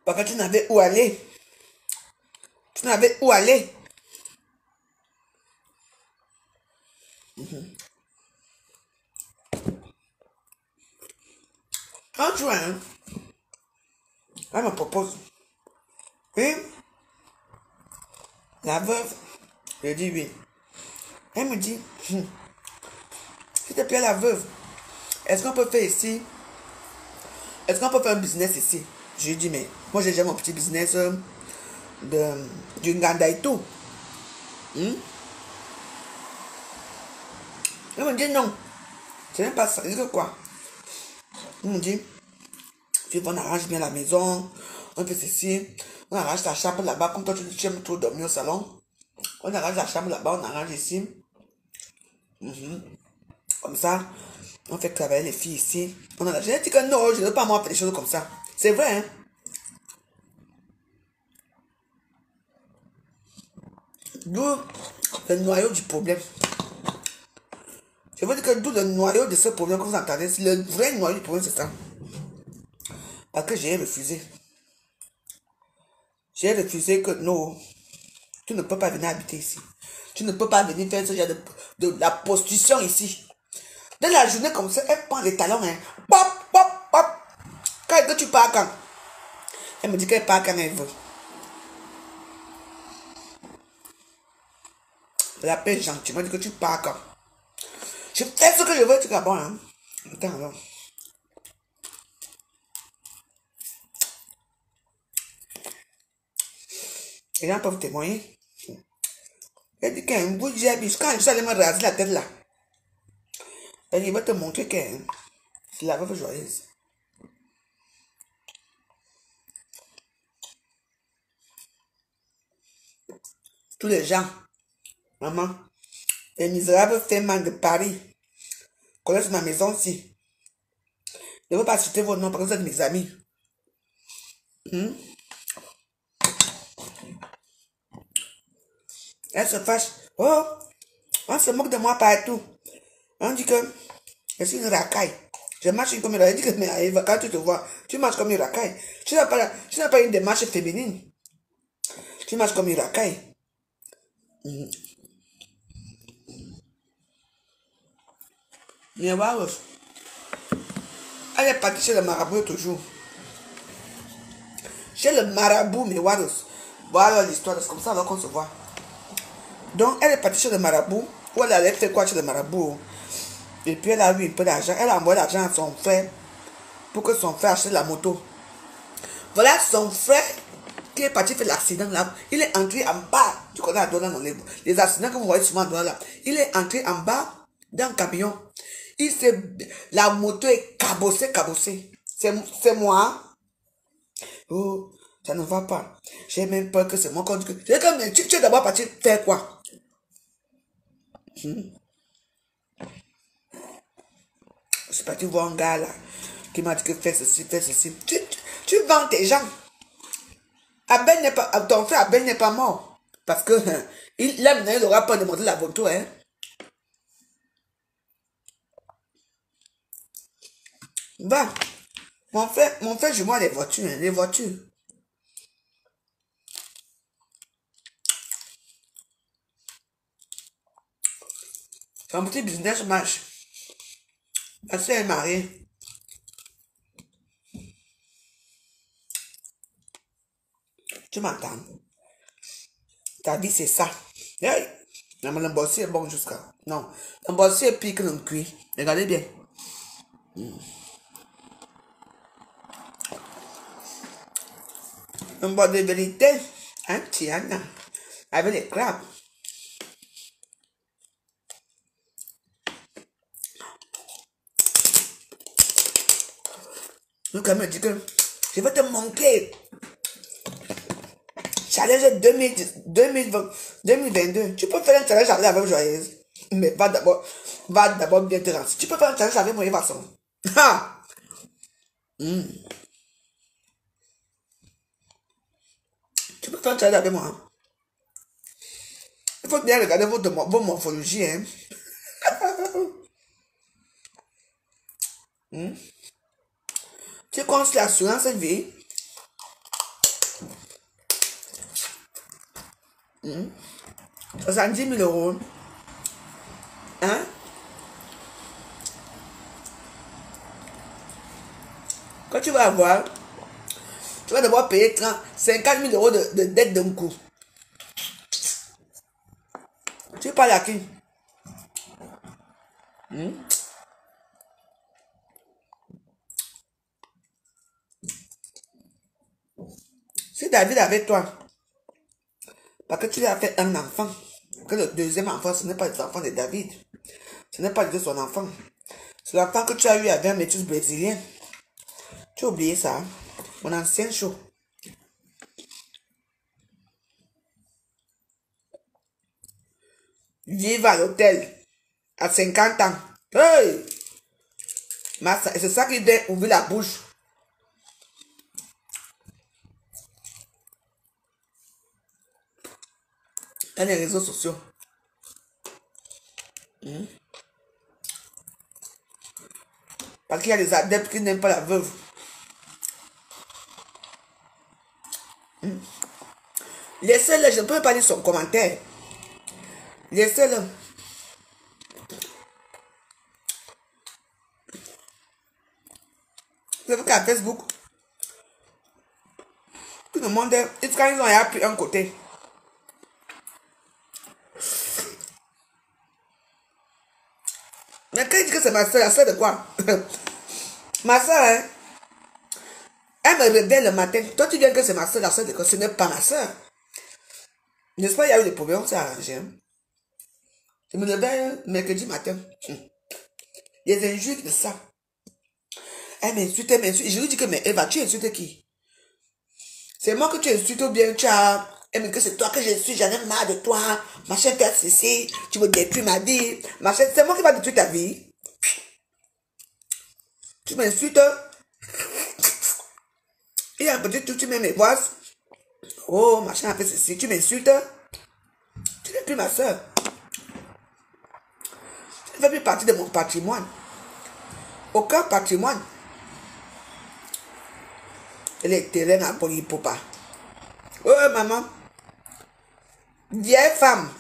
Parce que tu n'avais où aller. Tu n'avais où aller. Quand tu as, hein, elle me propose. Oui, la veuve, je dis oui. Elle me dit, s'il te plaît, la veuve, est-ce qu'on peut faire ici? Est-ce qu'on peut faire un business ici? Je lui dis, mais moi j'ai déjà mon petit business du Nganda et tout. Elle me dit non. Ce n'est pas ça. Je dis quoi? Elle me dit, on arrange bien la maison, on fait ceci, on arrange la chambre là-bas, comme toi tu aimes trop dormir au salon. On arrange la chambre là-bas, on arrange ici. Comme ça, on fait travailler les filles ici. J'ai dit que non, je ne veux pas moi faire des choses comme ça. C'est vrai, hein? D'où le noyau du problème. Je veux dire que d'où le noyau de ce problème que vous entendez, le vrai noyau du problème, c'est ça. Parce que j'ai refusé. J'ai refusé que non, tu ne peux pas venir habiter ici. Tu ne peux pas venir faire ce genre de la prostitution ici. Dans la journée comme ça, elle prend les talons, hein. Pop, pop, pop. Quand est-ce que tu pars quand? Elle me dit qu'elle part quand elle veut. Je l'appelle gentiment, elle dit que tu pars quand? Je fais ce que je veux, tu comprends, hein? Attends, alors. Les gens peuvent témoigner. Elle dit qu'un bout de diable, quand je suis allé me raser la tête là, elle dit, il va te montrer que c'est la veuve joyeuse. Tous les gens, maman, les misérables femmes de Paris connaissent ma maison aussi. Je ne veux pas citer vos noms parce que vous êtes mes amis. Elle se fâche. Oh, on se moque de moi partout. On dit que je suis une racaille. Je marche comme une racaille. Elle dit que mais, quand tu te vois, tu marches comme une racaille. Tu n'as pas une démarche féminine. Tu marches comme une racaille. Mais waouh, elle est partie chez le marabout toujours. Chez le marabout, mais waouh. Voilà l'histoire, c'est comme ça alors qu'on se voit. Donc, elle est partie chez le marabout. Ou elle allait faire quoi chez le marabout. Et puis, elle a eu un peu d'argent. Elle a envoyé l'argent à son frère pour que son frère achète la moto. Voilà son frère qui est parti faire l'accident là. Il est entré en bas. Tu connais la donne dans les accidents que vous voyez souvent dans là. Il est entré en bas dans le camion. La moto est cabossée. C'est moi. Oh, ça ne va pas. J'ai même peur que c'est moi qu'on dit que. C'est comme tu es d'abord parti faire quoi? Je suis parti voir un gars là qui m'a dit que fais ceci. Tu vends tes gens. Abel n'est pas, ton frère Abel n'est pas mort. Parce que il n'aura pas demandé la moto, hein. Va. Mon frère, je vois les voitures, hein, les voitures. C'est un petit business marche. Ma soeur est mariée. Tu m'entends? Ta vie, c'est ça. Hey! Mais le bossier est bon jusqu'à. Non. Le bossier est pire que le cuit. Regardez bien. Un bon de vérité. Hein, Tiana? Avec les crabes. Donc, elle me dit que je vais te manquer. Challenge 2022. Tu peux faire un challenge avec la veuve joyeuse. Mais va d'abord bien te renseigner. Tu peux faire un challenge avec moi, de façon. Ha! Tu peux faire un challenge avec moi. Hein? Il faut bien regarder vos morphologies. Hein? Tu comptes l'assurance vie. 70 000 euros. Hein? Quand tu vas avoir, tu vas devoir payer 50 000 euros de dette d'un coup. Tu parles à qui? Si David avec toi, parce que tu lui as fait un enfant, que le deuxième enfant, ce n'est pas l'enfant de David. Ce n'est pas de son enfant. C'est l'enfant que tu as eu avec un métis brésilien. Tu as oublié ça, hein? Mon ancien show. Vivre à l'hôtel à 50 ans. Hey! C'est ça qui doit ouvrir la bouche. Dans les réseaux sociaux. Parce qu'il y a des adeptes qui n'aiment pas la veuve. Laissez-le, je ne peux pas lire son commentaire. Laissez-le. C'est vrai qu'à Facebook, tout le monde, quand ils ont appris un côté. Mais quand il dit que c'est ma soeur, la soeur de quoi? Ma soeur, hein, elle me réveille le matin. Toi, tu viens que c'est ma soeur, la soeur de quoi? Ce n'est pas ma soeur. N'est-ce pas, il y a eu des problèmes, on s'est arrangé. Hein? Je me réveille mercredi matin. Les injures de ça. Elle m'insulte, elle m'insulte. Je lui dis que, mais Eva, tu insultes qui? C'est moi que tu insultes ou bien tu as... Elle me dit que c'est toi que je suis, j'en ai marre de toi. Machin, faire ceci, tu me détruis ma vie. Machin, c'est moi qui va détruire ta vie. Tu m'insultes. Il y a un petit truc, tu mets mes voix. Oh, machin a fait ceci, tu m'insultes. Tu n'es plus ma soeur. Tu ne fais plus partie de mon patrimoine. Aucun patrimoine. Elle est terrain à Papa. Oh, maman. Vieille femme.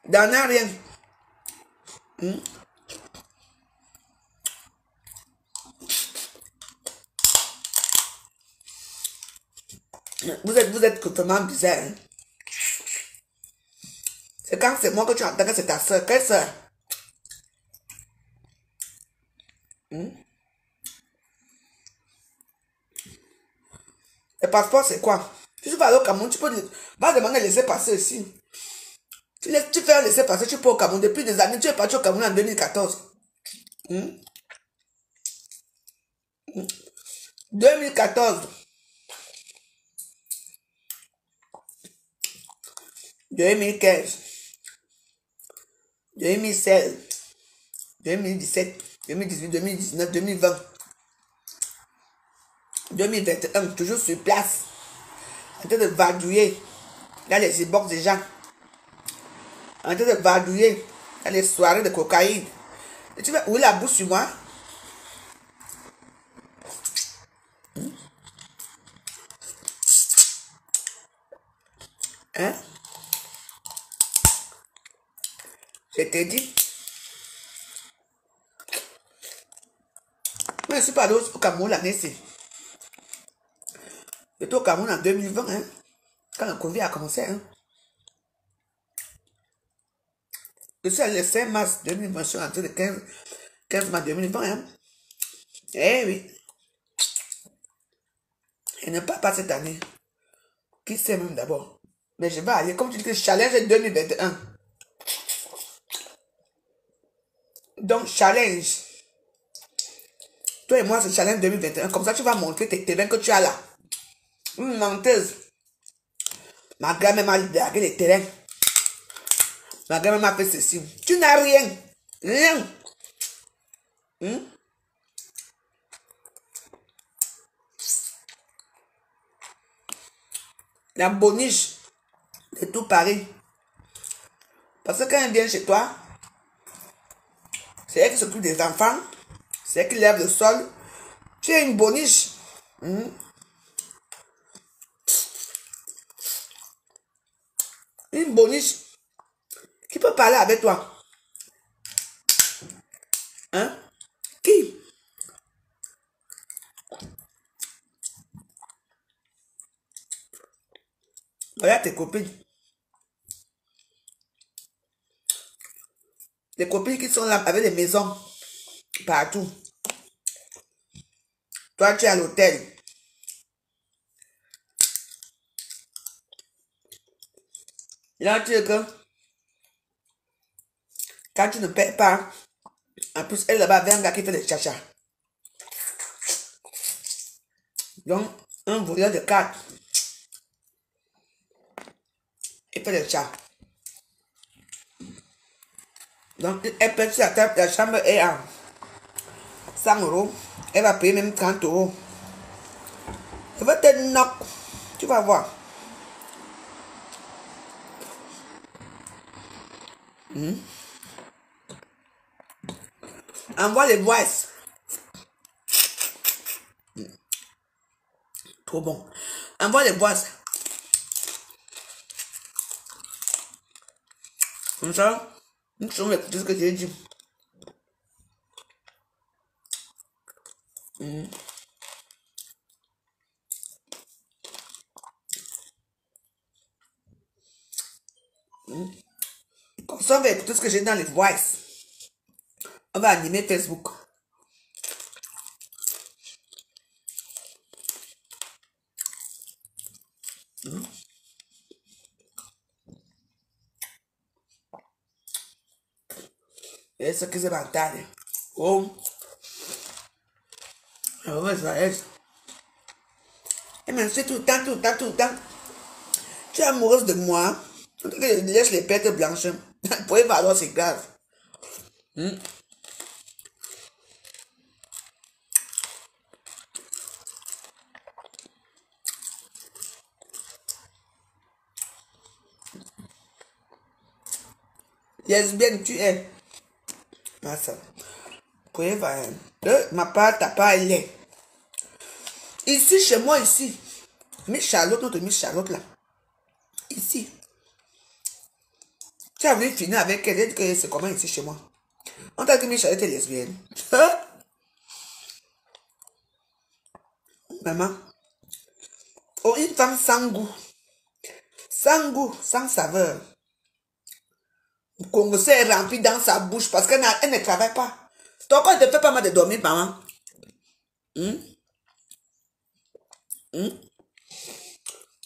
N'en a rien. Vous êtes vraiment bizarre. Hein? C'est quand c'est moi que tu entends que c'est ta soeur. Quelle soeur? Le passeport, c'est quoi? Si tu vas aller au Cameroun, tu peux va demander de laisser passer aussi. Tu fais un laisser passer, tu peux au Cameroun. Depuis des années, tu es parti au Cameroun en 2014. 2014. 2015. 2016. 2017. 2018. 2019. 2020. 2021. Toujours sur place. En train de vadrouiller. Dans les inbox des gens. En train de vadrouiller. Dans les soirées de cocaïne. Et tu vas ouvrir la bouche sur moi. Hein? Je t'ai dit. Moi, je suis pas allé au Cameroun l'année-ci. J'étais au Cameroun en 2020, hein, quand le Covid a commencé. Hein. Je suis allé le 5 mars 2020, je suis rentré le 15 mars 2020. Hein. Eh oui. Et ne pas cette année. Qui sait même d'abord? Mais je vais aller, comme tu dis que challenge 2021. Donc, challenge. Toi et moi, c'est challenge 2021. Comme ça, tu vas montrer tes terrains que tu as là. Une menteuse. Ma grand-mère m'a dragué les terrains. Ma grand-mère m'a fait ceci. Tu n'as rien. Rien. La boniche de tout Paris. Parce que quand elle vient chez toi, c'est elle qui s'occupe des enfants. C'est elle qui lève le sol. Tu es une boniche. Une boniche qui peut parler avec toi. Hein? Qui? Voilà tes copines. Les copines qui sont là avec des maisons partout. Toi, tu es à l'hôtel. Là, tu es que quand tu ne paies pas, en plus, elle là-bas avait un gars qui fait des chachas. Donc, un voleur de cartes. Il fait des chats. Donc, elle paie sur la chambre est à 100 euros. Elle va payer même 30 euros. Elle va te knock. Tu vas voir. Envoie les voices. Trop bon. Envoie les voices. Comme ça, nous sommes écouter ce que j'ai dit. Comme ça, on va écouter ce que j'ai dans les voice. On va animer Facebook. Et ce que c'est mental. Oh. Alors, Israël. Et maintenant, c'est tout le temps, tout le temps, tout le temps. Tu es amoureuse de moi. Je laisse les pertes blanches. Pour les valeurs, c'est grave. Lesbienne, tu es. Ma soeur. Pour les valeurs. Ma part, ta part, elle est. Ici, chez moi, ici. Miss Charlotte, notre Miss Charlotte, là. Ici. Tu as voulu finir avec elle. Elle dit que c'est comment ici, chez moi. On t'a dit que Miss Charlotte est lesbienne. Maman. Oh, une femme sans goût. Sans goût, sans saveur. Le Congo est rempli dans sa bouche parce qu'elle ne travaille pas. Ton corps ne te fait pas mal de dormir, maman.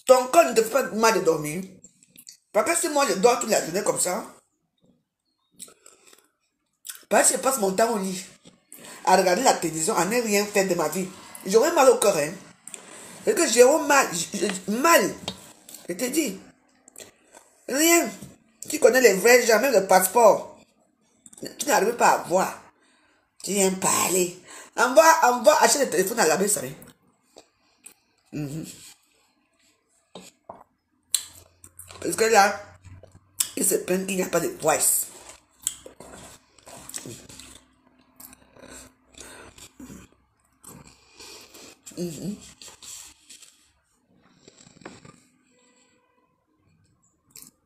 Ton corps ne te fait pas mal de dormir. Parce que si moi je dors toute la journée comme ça, parce que je passe mon temps au lit à regarder la télévision, à ne rien faire de ma vie, j'aurais mal au cœur. Hein. Et que j'ai mal, mal. Je te dis, rien. Tu connais les vrais gens, même le passeport. Tu n'arrives pas à voir. Tu viens parler. On va acheter le téléphone à la baisse. Parce que là, il se plaint qu'il n'y a pas de voice.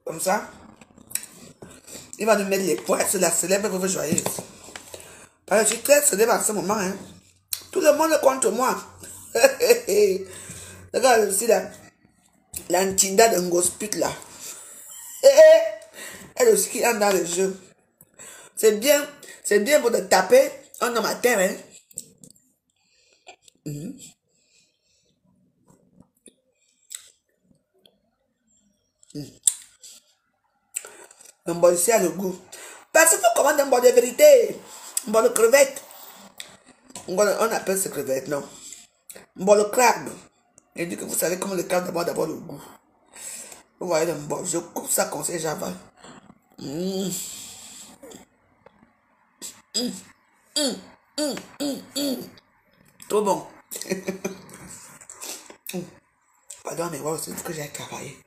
Comme ça, il va nous mettre les poids sur la célèbre veuve joyeuse. Parce que je suis très célèbre en ce moment. Hein. Tout le monde est contre moi. Regarde aussi l'antinda de Ngosput là. Elle aussi qui entre dans le jeu. C'est bien pour te taper un homme à terre. Hein. Un bol ici a le goût. Parce qu'il faut commander un bol de vérité. Un bol de crevette. On appelle ce crevette, non. Un bol de crabe. Et dit que vous savez comment le crabe d'abord le goût. Vous voyez le bol. Je coupe ça comme ça et j'avale. Trop bon. Pardon, mais voilà, c'est ce que j'ai travaillé.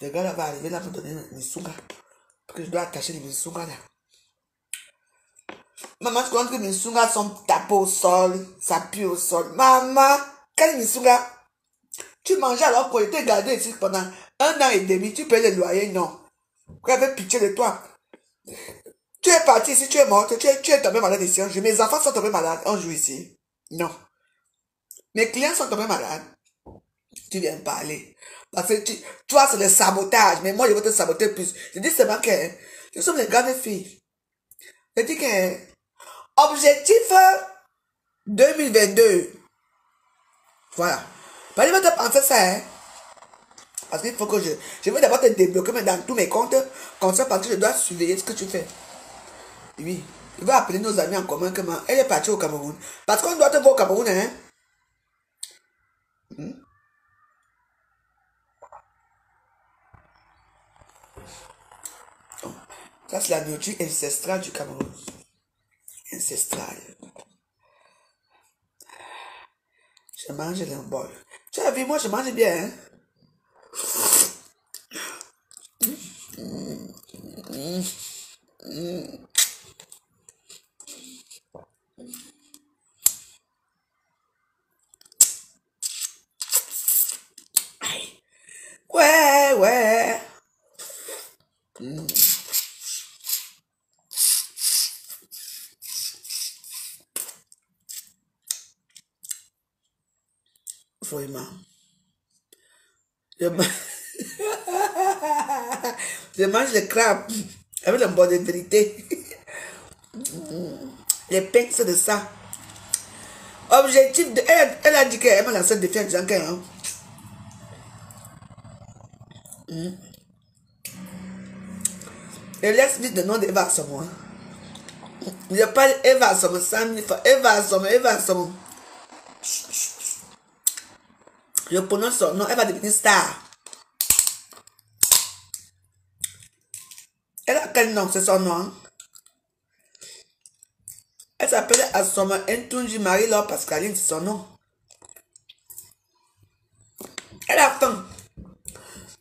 Le gars là va arriver là pour donner mes sougas. Parce que je dois attacher les sougas là. Maman, je comprends que mes sougas sont tapés au sol. Ça pue au sol. Maman, quel mes sougas? Tu mangeais alors qu'on était gardé ici pendant 1 an et demi. Tu payes le loyer, non. Vous avez pitié de toi. Tu es parti ici, tu es morte, tu es tombé malade ici un jour. Mes enfants sont tombés malades un jour ici. Non. Mes clients sont tombés malades. Tu viens me parler. Parce que toi, c'est le sabotage. Mais moi, je vais te saboter plus. Je dis seulement que nous sommes les grandes filles. Je dis que objectif 2022. Voilà. Pas de te penser ça, hein. Parce qu'il faut que je veux d'abord te débloquer dans tous mes comptes. Comme ça, parce que je dois surveiller ce que tu fais. Oui. Il va appeler nos amis en commun que elle est partie au Cameroun. Parce qu'on doit te voir au Cameroun, hein. Ça, c'est la nourriture ancestrale du Cameroun. Ancestrale. Je mange le bol. Tu as vu, moi, je mange bien, hein. Ouais, ouais. Vraiment. Je mange, je mange les crabes avec le bon de vérité. Les pinces de ça. Objectif de... Elle a dit qu'elle m'a lancé le défi en disant que... Hein, elle laisse vite le nom d'Eva Assomo. Hein. Je parle Eva Assomo 100 000 fois. Eva Assomo, Eva Assomo. Je prononce son nom, elle va devenir star. Elle a quel nom? C'est son nom. Hein? Elle s'appelle Assomo Ntunji Marie-Laure Pascaline, c'est son nom. Elle a faim.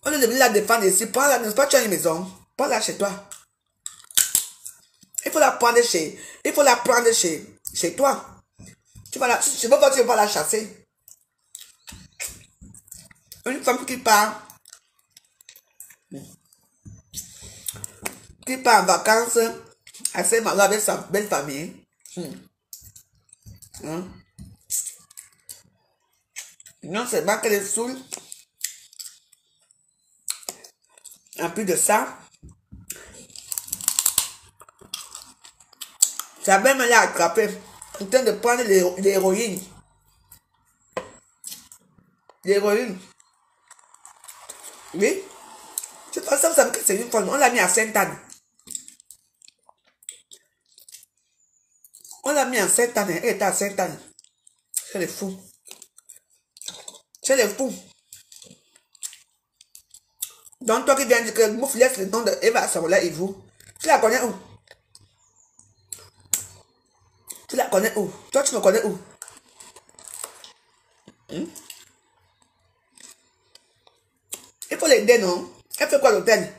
On est devenu la défendre ici. Prends-la, n'est-ce pas, tu as une maison. Prends-la chez toi. Il faut la prendre chez. Il faut la prendre chez toi. Tu vas la, je ne veux pas, tu ne vas pas la chasser. Une femme qui part en vacances à Saint-Malo avec sa belle famille. Non seulement qu'elle est saoule, en plus de ça, sa belle mère l'a attrapée en train de prendre l'héroïne. L'héroïne. Oui. De toute façon, vous savez que c'est une folle. On l'a mis à Sainte-Anne. On l'a mis à Sainte-Anne. Elle était à Sainte-Anne. C'est les fous. C'est les fous. Donc, toi qui viens de dire que Mouf laisse le nom de Eva Assomo et vous. Tu la connais où? Tu la connais où? Toi, tu me connais où? Il faut l'aider, non? Elle fait quoi l'hôtel?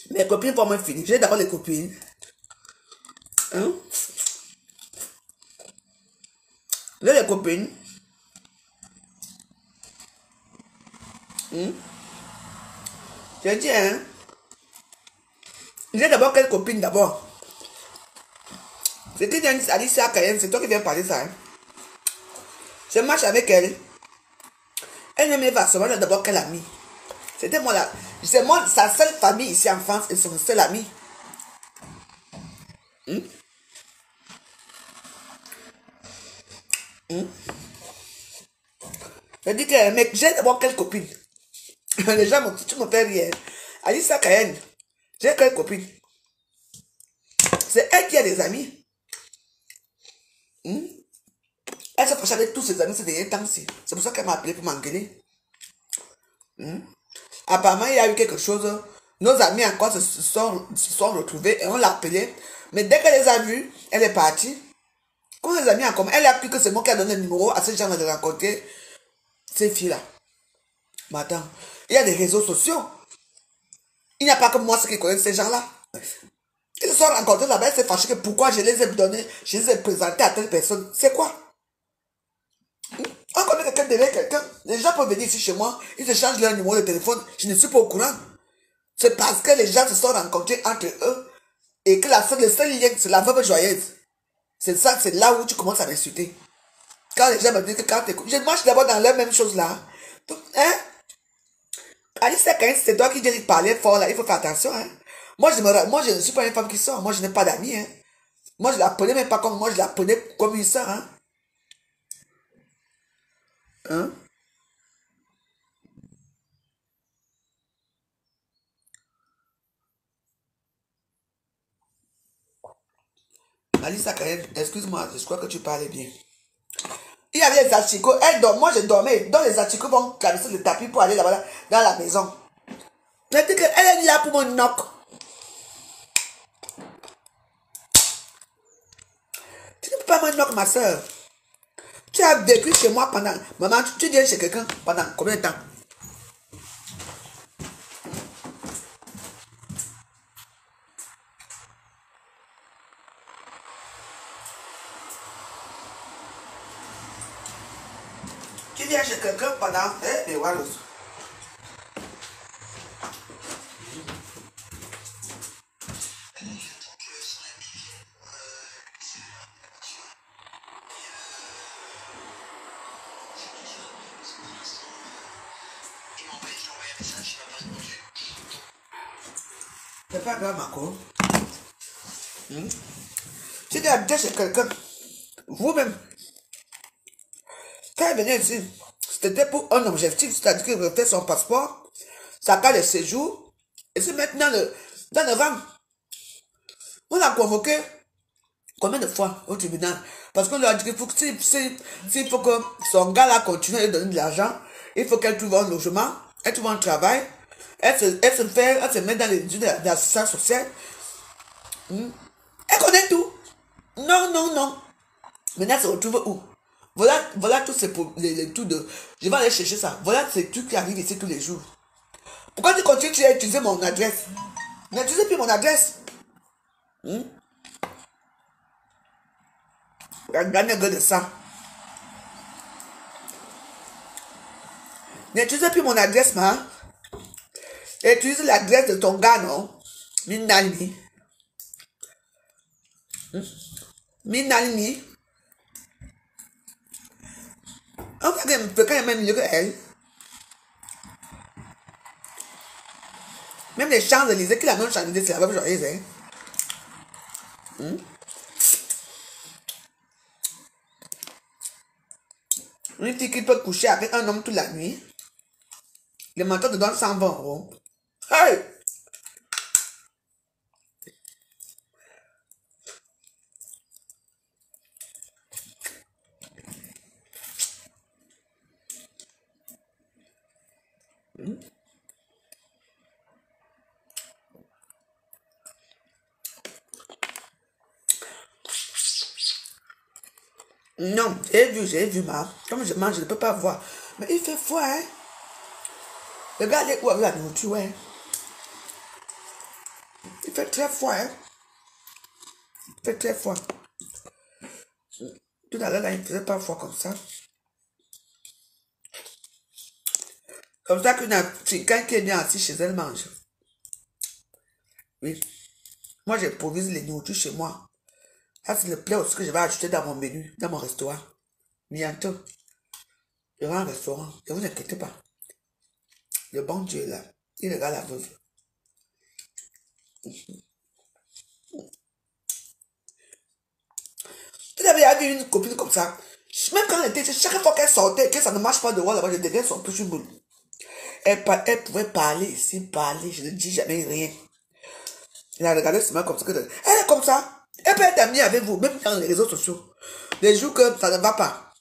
Mes copines pour moi finir. J'ai d'abord les copines. Hein? J'ai les copines. Je dis, hein? J'ai d'abord quelle copine d'abord? C'est qui vient dire Alicia Cayenne, c'est toi qui viens parler ça. Hein? Je marche avec elle. Elle ne me va seulement d'abord quelle amie. C'était moi là. C'est moi, sa seule famille ici en France et son seul ami. Je dis que mec, j'ai d'abord quelle copine? Les gens tu me fais rire. Alicia Cayenne, j'ai quelle copine? C'est elle qui a des amis. Elle s'est fâchée avec tous ses amis ces derniers temps-ci. C'est pour ça qu'elle m'a appelé pour m'engueuler. Apparemment, il y a eu quelque chose. Nos amis encore se sont retrouvés et on l'a appelée. Mais dès qu'elle les a vus, elle est partie. Quand les amis en commun, elle a cru que c'est moi qui a donné le numéro à ces gens de rencontrer ces filles-là. Mais attends, il y a des réseaux sociaux. Il n'y a pas que moi qui connais ces gens-là. Ils se sont rencontrés là-bas, elle s'est fâchée que pourquoi je les ai donnés, je les ai présentés à telle personne. C'est quoi? On connaît quelqu'un derrière quelqu'un. Les gens peuvent venir ici chez moi, ils échangent leur numéro de téléphone. Je ne suis pas au courant. C'est parce que les gens se sont rencontrés entre eux et que le seul lien, c'est la veuve joyeuse. C'est ça, c'est là où tu commences à m'insulter. Quand les gens me disent que quand tu écoutes, je marche d'abord dans la même chose là. Donc, hein? Alice, c'est toi qui dis parler fort là, il faut faire attention. Hein? Moi, je ne suis pas une femme qui sort. Moi, je n'ai pas d'amis. Hein? Moi, je la prenais même pas comme moi, je la prenais comme une sœur. Hein? Hein? Alissa Kayen, excuse-moi, je crois que tu parlais bien. Il y avait les asticots, elle dort, moi je dormais, donc les asticots vont caresser le tapis pour aller là-bas dans la maison. Je dis qu'elle est là pour mon knock. Tu ne peux pas me knock, ma soeur. Tu as vécu chez moi pendant... Maman, tu viens chez quelqu'un pendant combien de temps? Tu viens chez quelqu'un pendant... Eh, mais voilà. C'est pas grave, Marco. Si tu habitais chez quelqu'un, vous-même, quand elle venait ici, c'était pour un objectif, c'est-à-dire qu'il refait son passeport, sa carte de séjour, et c'est maintenant dans le rang. On l'a convoqué combien de fois au tribunal? Parce qu'on lui a dit qu'il faut que s'il faut que son gars là continue à lui donner de l'argent, il faut qu'elle trouve un logement, elle trouve un travail, elle se met dans les études d'assistance sociale. Elle connaît tout. Non, non, non. Maintenant, elle se retrouve où? Voilà tous les trucs de... Je vais aller chercher ça. Voilà ces trucs qui arrivent ici tous les jours. Pourquoi tu continues à utiliser mon adresse? N'utilisez plus mon adresse. Regardez un peu de ça. N'utilisez plus mon adresse, man. Utilise l'adresse de ton gars, non? Minalini. Minalini. On va dire quand même même mieux que elle. Même les Champs-Élysées, qui a même Champs-Élysées, c'est la même chose. Une fille qui peut coucher avec un homme toute la nuit. Le menton te donne 120 €. Hey! Non, j'ai vu, ma. Comme je mange, je ne peux pas voir. Mais il fait froid, hein. Regardez où avec la nourriture, ouais. Il fait très froid, hein. Il fait très froid. Tout à l'heure, là, il ne faisait pas froid comme ça. Comme ça qu'une africaine qui est bien assise chez elle mange. Oui. Moi, j'improvise les nourritures chez moi. Ça, c'est le plat aussi que je vais ajouter dans mon menu, dans mon restaurant. Bientôt. Il y aura un restaurant. Ne vous inquiétez pas. Le bon Dieu est là. Il regarde la veuve. Tu avais vu une copine comme ça. Même quand elle était, chaque fois qu'elle sortait, que ça ne marche pas de voir là-bas, je deviens son petit boule. Elle pouvait parler ici, parler. Je ne dis jamais rien. Elle a regardé seulement comme ça. Elle est comme ça. Elle peut être amie avec vous, même dans les réseaux sociaux. Les jours que ça ne va pas,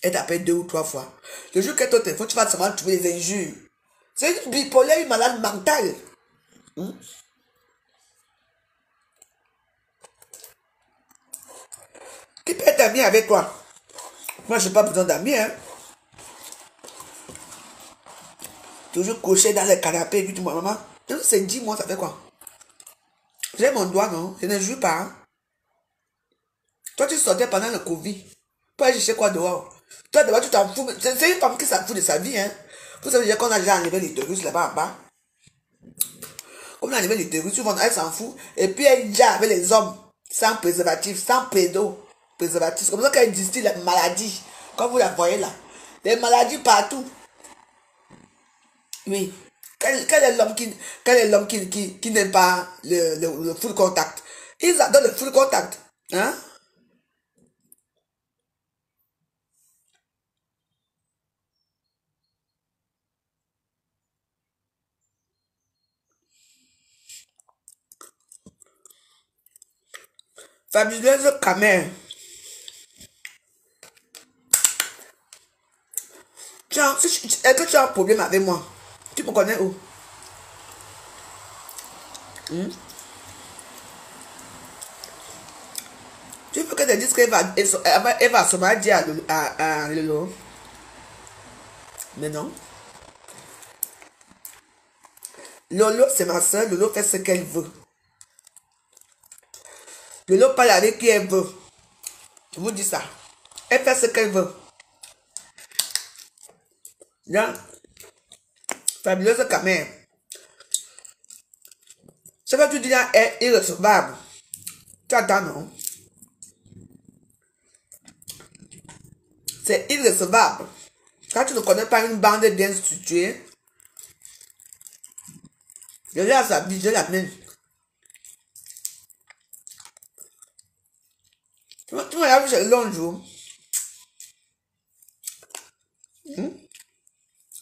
elle t'appelle 2 ou 3 fois. Le jour qu'elle est au téléphone, tu vas seulement trouver des injures. C'est une bipolaire, une malade mentale. Qui peut être ami avec toi? Moi, je n'ai pas besoin d'amis, hein. Toujours couché dans le canapé, et puis tu dis, maman, c'est 10 mois, ça fait quoi? J'ai mon doigt, non? Je ne joue pas. Hein? Toi, tu sortais pendant le Covid. Pour aller chercher quoi dehors? Toi, d'abord, tu t'en fous. C'est une femme qui s'en fout de sa vie, hein. Vous savez déjà qu'on a déjà enlevé l'utérus là-bas en bas. Comme on a enlevé l'utérus, elle s'en fout. Et puis, elle est déjà avec les hommes, sans préservatif, sans préservatif. C'est comme ça qu'elle distille les maladies. Comme vous la voyez là. Des maladies partout. Oui. Quel est l'homme qui n'aime pas le full contact? Ils adorent le full contact. Hein? Fabuleuse Camère. Est-ce que tu as un problème avec moi? Tu me connais où? Tu veux que je te dise qu'elle va seulement dire à Lolo? Mais non. Lolo, c'est ma soeur. Lolo fait ce qu'elle veut. Lolo parle avec qui elle veut. Je vous dis ça. Elle fait ce qu'elle veut. Là, fabuleuse quand même. Ce que tu dis là est irrecevable. Tu attends, non? C'est irrecevable. Quand tu ne connais pas une bande bien située, je l'ai à sa vie, je l'amène. Tu m'as vu, c'est long jour.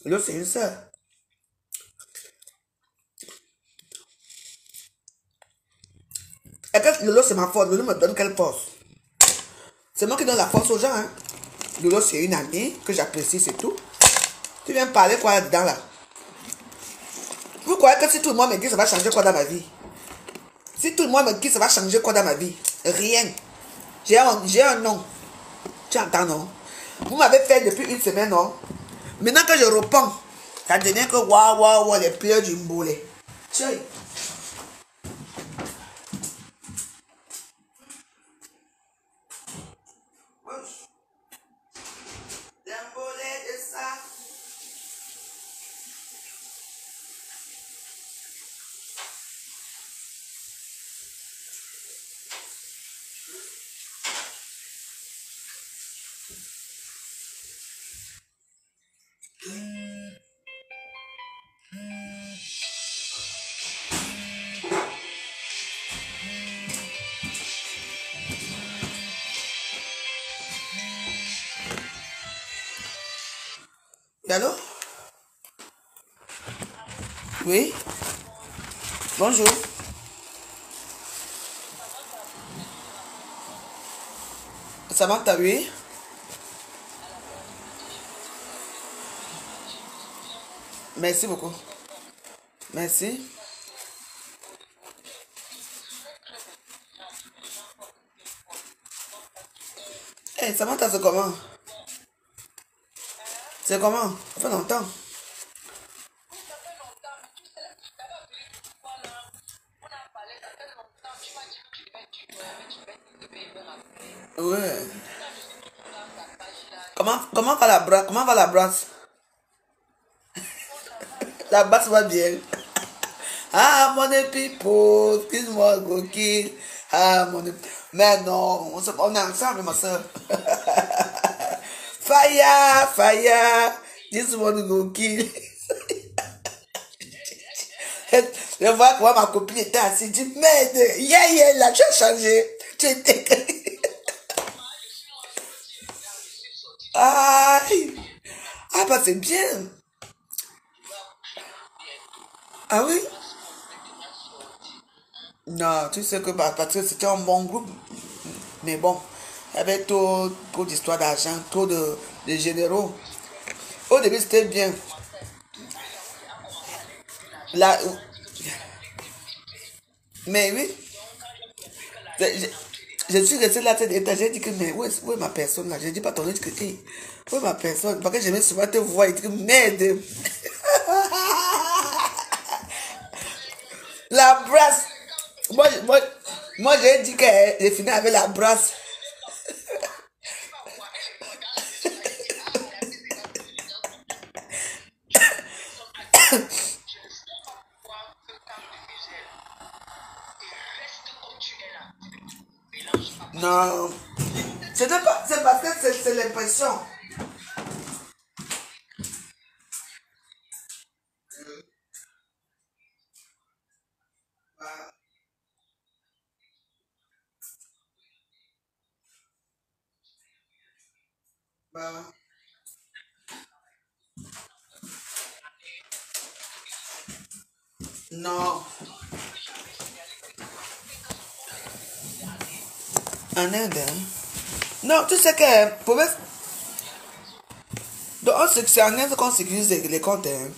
L'autre, c'est une sœur. Et que Lolo, c'est ma force. Lolo me donne quelle force? C'est moi qui donne la force aux gens. Hein. Lolo, c'est une amie que j'apprécie, c'est tout. Tu viens parler quoi là-dedans là? Vous croyez que si tout le monde me dit ça va changer quoi dans ma vie? Si tout le monde me dit ça va changer quoi dans ma vie? Rien. J'ai un nom. Tu entends, non? Vous m'avez fait depuis une semaine, non? Maintenant que je réponds, ça devient que waouh, les pleurs du mboulet. Tiens. Allô? Oui? Bonjour. Samantha, oui? Merci beaucoup. Merci. Eh, Samantha, c'est comment? C'est comment? Ça fait longtemps. Ouais. Comment va la brosse? Comment va la brosse? La brosse va bien. Ah, mon people, excuse-moi, Goki. Ah, mon mais non, on est ensemble, ma soeur. Fire, fire. This one go kill. Je vois que ma copine était assise. Je dis, merde, yeah, là, tu as changé. Tu étais. Ah, ah, bah, c'est bien. Ah oui? Non, tu sais que parce que c'était un bon groupe. Mais bon, il y avait trop d'histoires d'argent, trop de généraux. Au début, c'était bien. Là, mais oui, je suis resté là, j'ai dit que, mais où est ma personne là? J'ai dit pas ton nom, que, hey, où est ma personne? Parce que j'aimais souvent te voir et dire, merde. La brasse. Moi j'ai dit que j'ai fini avec la brasse. Non. C'est parce que c'est l'impression. Bah, non. En Inde, hein? Non, tu sais que donc, c'est en Inde qu'on sécurise les comptes. Hein.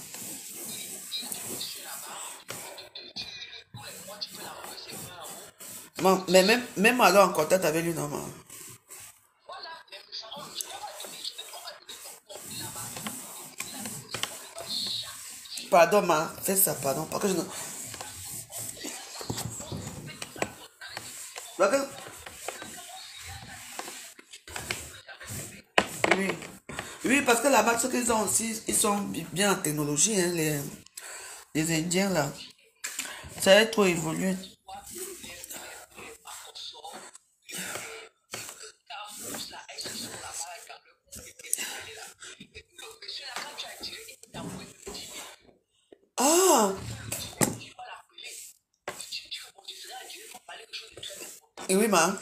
Bon, mais même alors en contact avec lui, non, man. Pardon, ma, fais ça, pardon. Parce que je ne. Parce que, oui. Oui, parce que là-bas, ce qu'ils ont aussi, ils sont bien en technologie, hein, les Indiens, là. Ça va être trop évolué. Ah! Et oui, ma.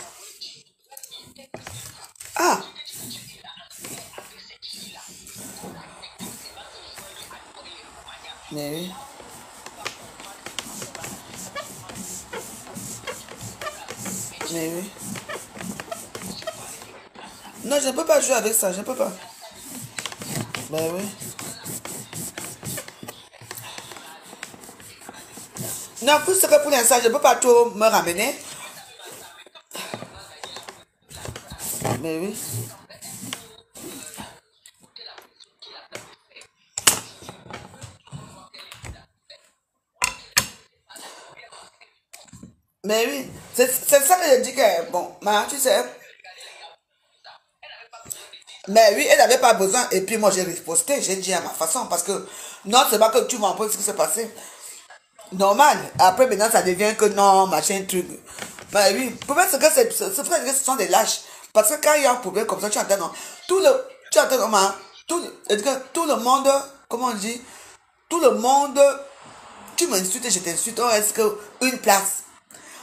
Mais oui. Mais oui. Non, je ne peux pas jouer avec ça, je ne peux pas. Ben oui. Non, plus que pour l'instant, je ne peux pas trop me ramener. Mais oui. Mais oui. C'est ça que je dis que, bon, tu sais. Mais oui, elle n'avait pas besoin. Et puis moi, j'ai riposté, j'ai dit à ma façon. Parce que non, c'est pas que tu m'en poses ce qui s'est passé. Normal. Après, maintenant, ça devient que non, machin, truc. Ben oui, peut-être que c'est vrai que ce sont des lâches. Parce que quand il y a un problème comme ça, tu entends, non, tu entends, non, tout le monde, comment on dit, tout le monde, tu m'insultes et je t'insulte, oh, est-ce que une place?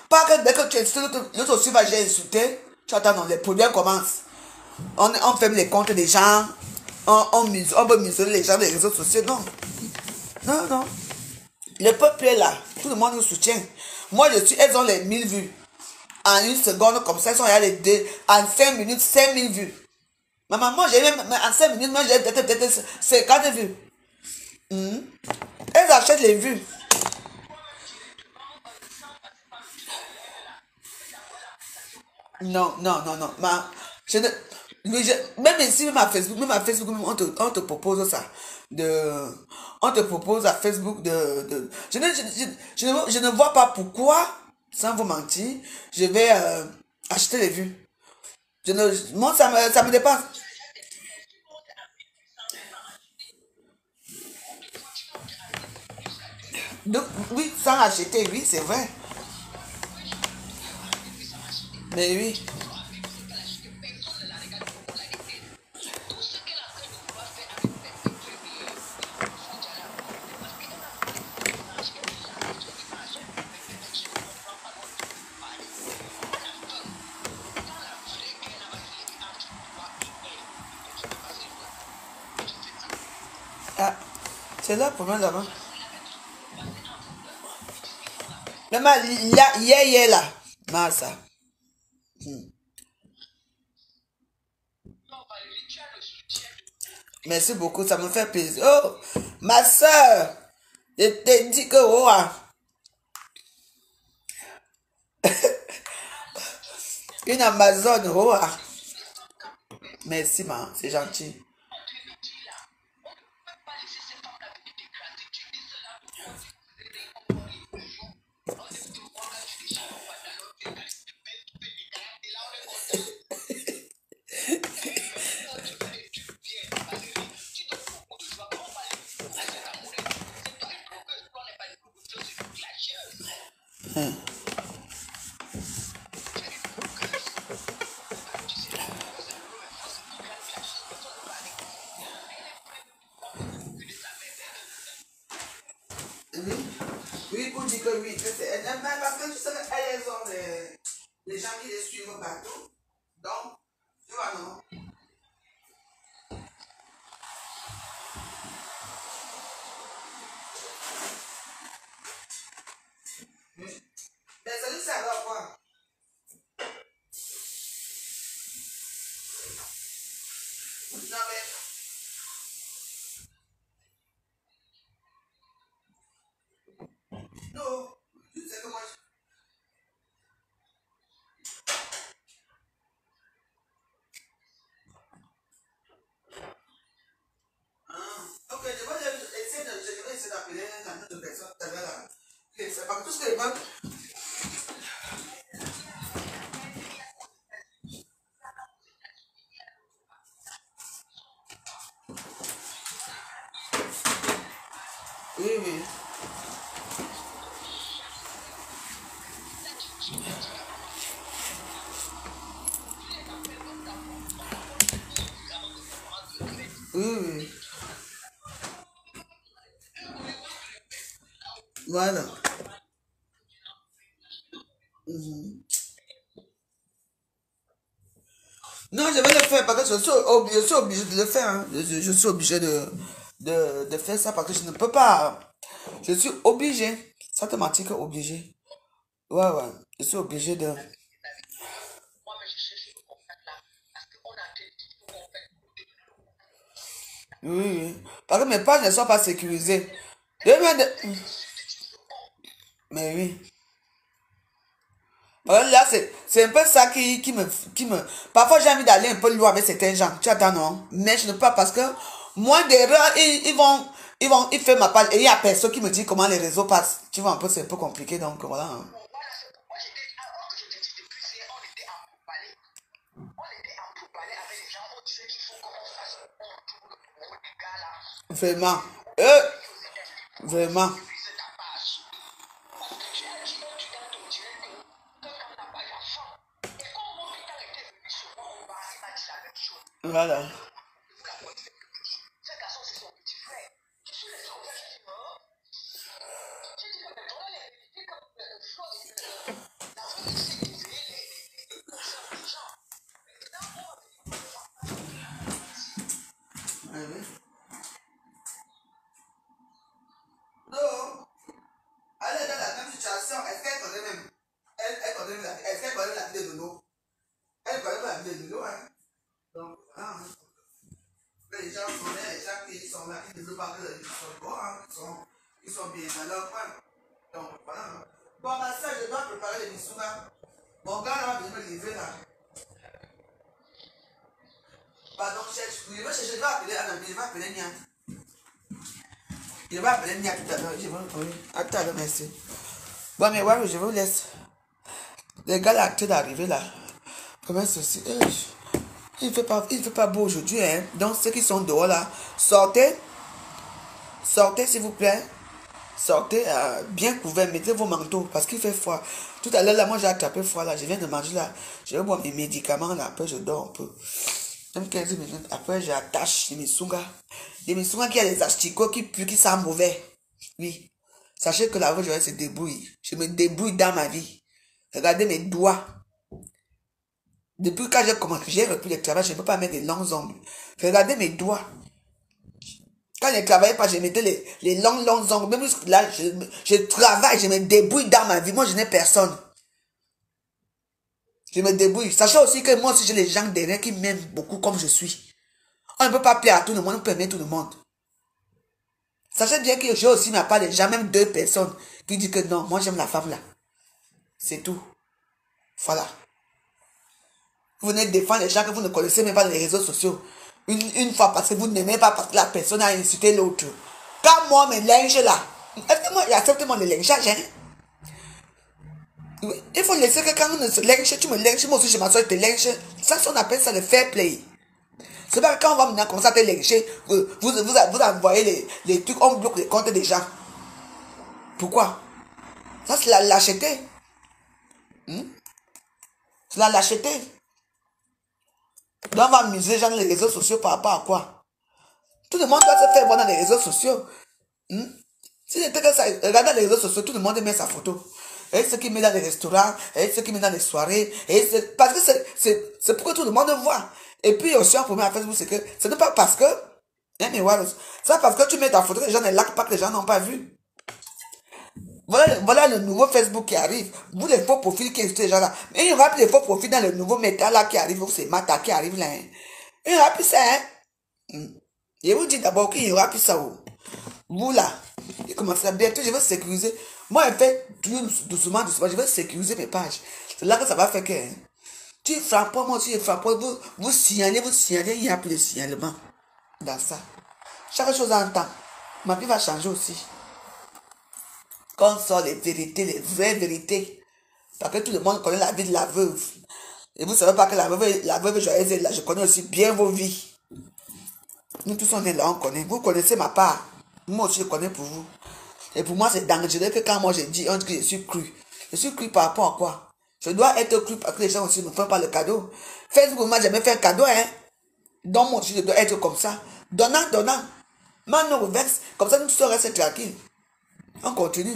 Pas que dès que tu insultes, l'autre aussi va, j'ai insulté, tu entends, non, les problèmes commencent. On ferme les comptes des gens, on veut museler les gens des réseaux sociaux, non. Non, non. Le peuple est là. Tout le monde nous soutient. Moi, elles ont les 1000 vues. En une seconde, comme ça, elles sont là les deux. En 5 minutes, 5000 vues. Ma maman, j'ai même, en 5 minutes, moi, j'ai peut-être 50 vues. Elles achètent les vues. Non, non, non, non. Même ici, même à Facebook, on te propose ça. On te propose à Facebook je ne vois pas pourquoi, sans vous mentir, je vais acheter les vues. Moi, ça me dépasse. Donc, oui, sans acheter, oui, c'est vrai. Mais oui. Ah, c'est là pour moi là-bas. Mais hier, là. Massa. Merci beaucoup, ça me fait plaisir. Oh, ma soeur, je t'ai dit que, oh, une Amazon, oh, merci, ma, c'est gentil. Oui, oui, pour dire que oui, que c'est. Parce que tu sais qu'elles ont les gens qui les suivent partout. Donc, tu vois, non? Mais ça nous sert à quoi? Non, mais. Non, tu sais que moi. Ok, je vais essayer d'appeler un autre personne. C'est pas tout ce que les peuples. Oui, oui. Oui, oui. Voilà. Non, je vais le faire parce que je suis obligé de le faire. Hein. Je suis obligé de faire ça parce que je ne peux pas. Je suis obligé. Ça te mentir que obligé. Ouais, ouais. Je suis obligé de... Oui, oui. Parce que mes pages ne sont pas sécurisées. Mais oui. Là, c'est un peu ça qui me... Parfois, j'ai envie d'aller un peu loin avec certains gens. Tu attends, non? Mais je ne peux pas parce que moins d'erreurs, ils font ma page. Et il n'y a personne qui me dit comment les réseaux passent. Tu vois, un peu, c'est un peu compliqué. Donc, voilà. Vraiment. Vraiment. Voilà. Non. Elle est dans la même situation. Est-ce qu'elle connaît même? Est-ce qu'elle connaît la vie de Nono? Elle connaît pas la vie de Nono, hein? Donc, voilà. Les gens connaissent, les gens qui sont là, qui ne veulent pas que ils sont bons, hein, ils sont bien dans leur coin. Donc, voilà. Bon, ma soeur, je dois préparer l'émission là. Mon gars là va venir me livrer là. Pardon, je vais appeler Anna, je vais appeler Nia. Je vais appeler Nia tout à l'heure. Oui. À tout à l'heure, merci. Bon, mais ouais, je vous laisse. Les gars là, actés d'arriver là. Comment ceci? Il ne fait pas beau aujourd'hui, hein. Donc, ceux qui sont dehors là, sortez. Sortez, s'il vous plaît. Sortez bien couvert, mettez vos manteaux parce qu'il fait froid. Tout à l'heure, là, moi j'ai attrapé froid là. Je viens de manger là. Je vais boire mes médicaments là. Après, je dors un peu. Même 15 minutes. Après, j'attache des misungas. Des misungas qui a des asticots qui puent, qui sentent mauvais. Oui. Sachez que la voix, je se débrouille. Je me débrouille dans ma vie. Regardez mes doigts. Depuis quand j'ai commencé, j'ai repris le travail, je ne peux pas mettre des longs ongles. Regardez mes doigts. Quand je ne travaillais pas, je mettais les longs ongles. Même là, je travaille, je me débrouille dans ma vie. Moi, je n'ai personne. Je me débrouille. Sachez aussi que moi aussi, j'ai les gens derrière qui m'aiment beaucoup comme je suis. On ne peut pas plaire à tout le monde, on peut aimer tout le monde. Sachez bien que j'ai aussi ma part des gens, même 2 personnes, qui disent que non, moi j'aime la femme là. C'est tout. Voilà. Vous venez défendre les gens que vous ne connaissez même pas dans les réseaux sociaux. Une fois parce que vous n'aimez pas parce que la personne a insulté l'autre. Quand moi, mes linges là, est-ce que moi, j'accepte mon lingeage, hein? Oui. Il faut laisser que quand on ne se linge, tu me linges, moi aussi je m'assois et te linge. Ça, on appelle ça le fair play. C'est pas que quand on va maintenant commencer à te linger, vous envoyez les trucs, on bloque les comptes des gens. Pourquoi? Ça, c'est la lâcheté. C'est la lâcheté. Donc, on va amuser les gens dans les réseaux sociaux par rapport à quoi? Tout le monde doit se faire voir dans les réseaux sociaux. Si c'était que ça, regarde dans les réseaux sociaux, tout le monde met sa photo. Et ceux qui mettent dans les restaurants, et ceux qui mettent dans les soirées, parce que c'est pour que tout le monde voit. Et puis aussi, en premier à Facebook, c'est que ce n'est pas parce que, c'est pas parce que tu mets ta photo, les gens ne likent pas, que les gens n'ont pas vu. Voilà le nouveau Facebook qui arrive. Vous, les faux profils qui existent déjà là. Mais il y aura plus de faux profils dans le nouveau métal là qui arrive. C'est Mata qui arrive là. Hein. Il y aura plus ça. Hein. Je vous dis d'abord qu'il y aura plus ça. Vous là, il commence à bientôt, je vais sécuriser. Moi, je fais doucement, je vais sécuriser mes pages. C'est là que ça va faire que. Hein. Tu frappes, moi aussi je frappe. Vous signalez, il n'y a plus de signalement dans ça. Chaque chose en temps. Ma vie va changer aussi. Quand on sort les vérités, les vraies vérités. Parce que tout le monde connaît la vie de la veuve. Et vous ne savez pas que la veuve joyeuse est là. Je connais aussi bien vos vies. Nous tous on est là, on connaît. Vous connaissez ma part. Moi aussi je connais pour vous. Et pour moi c'est dangereux que quand moi je dis, on dit que je suis cru. Je suis cru par rapport à quoi? Je dois être cru parce que les gens aussi ne font pas le cadeau. Facebook, moi jamais fait un cadeau, hein. Donc moi aussi je dois être comme ça. Donnant. Maintenant, vexe. Comme ça nous tous restons tranquilles. On continue.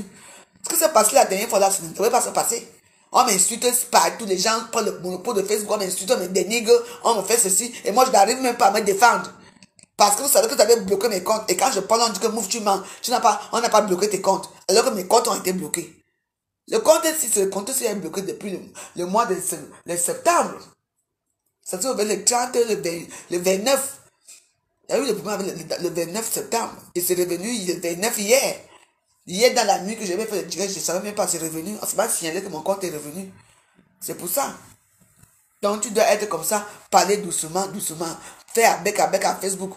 Ce qui s'est passé la dernière fois là, ça ne devrait pas se passer. On m'insulte partout, les gens prennent le monopole de Facebook, on m'insulte, on me dénigre, on me fait ceci, et moi je n'arrive même pas à me défendre. Parce que vous savez que vous avez bloqué mes comptes. Et quand je parle, on dit que Move, tu mens. On n'a pas bloqué tes comptes. Alors que mes comptes ont été bloqués. Le compte, le compte est bloqué depuis le mois de septembre. Ça se trouve le 30, le 29. Il y a eu le problème avec le 29 septembre. Et c'est revenu le 29 hier. Hier dans la nuit que j'avais fait le direct, je ne savais même pas c'est revenu. On ne s'est pas signalé que mon compte est revenu. C'est pour ça. Donc tu dois être comme ça, parler doucement, doucement. Faire avec à Facebook.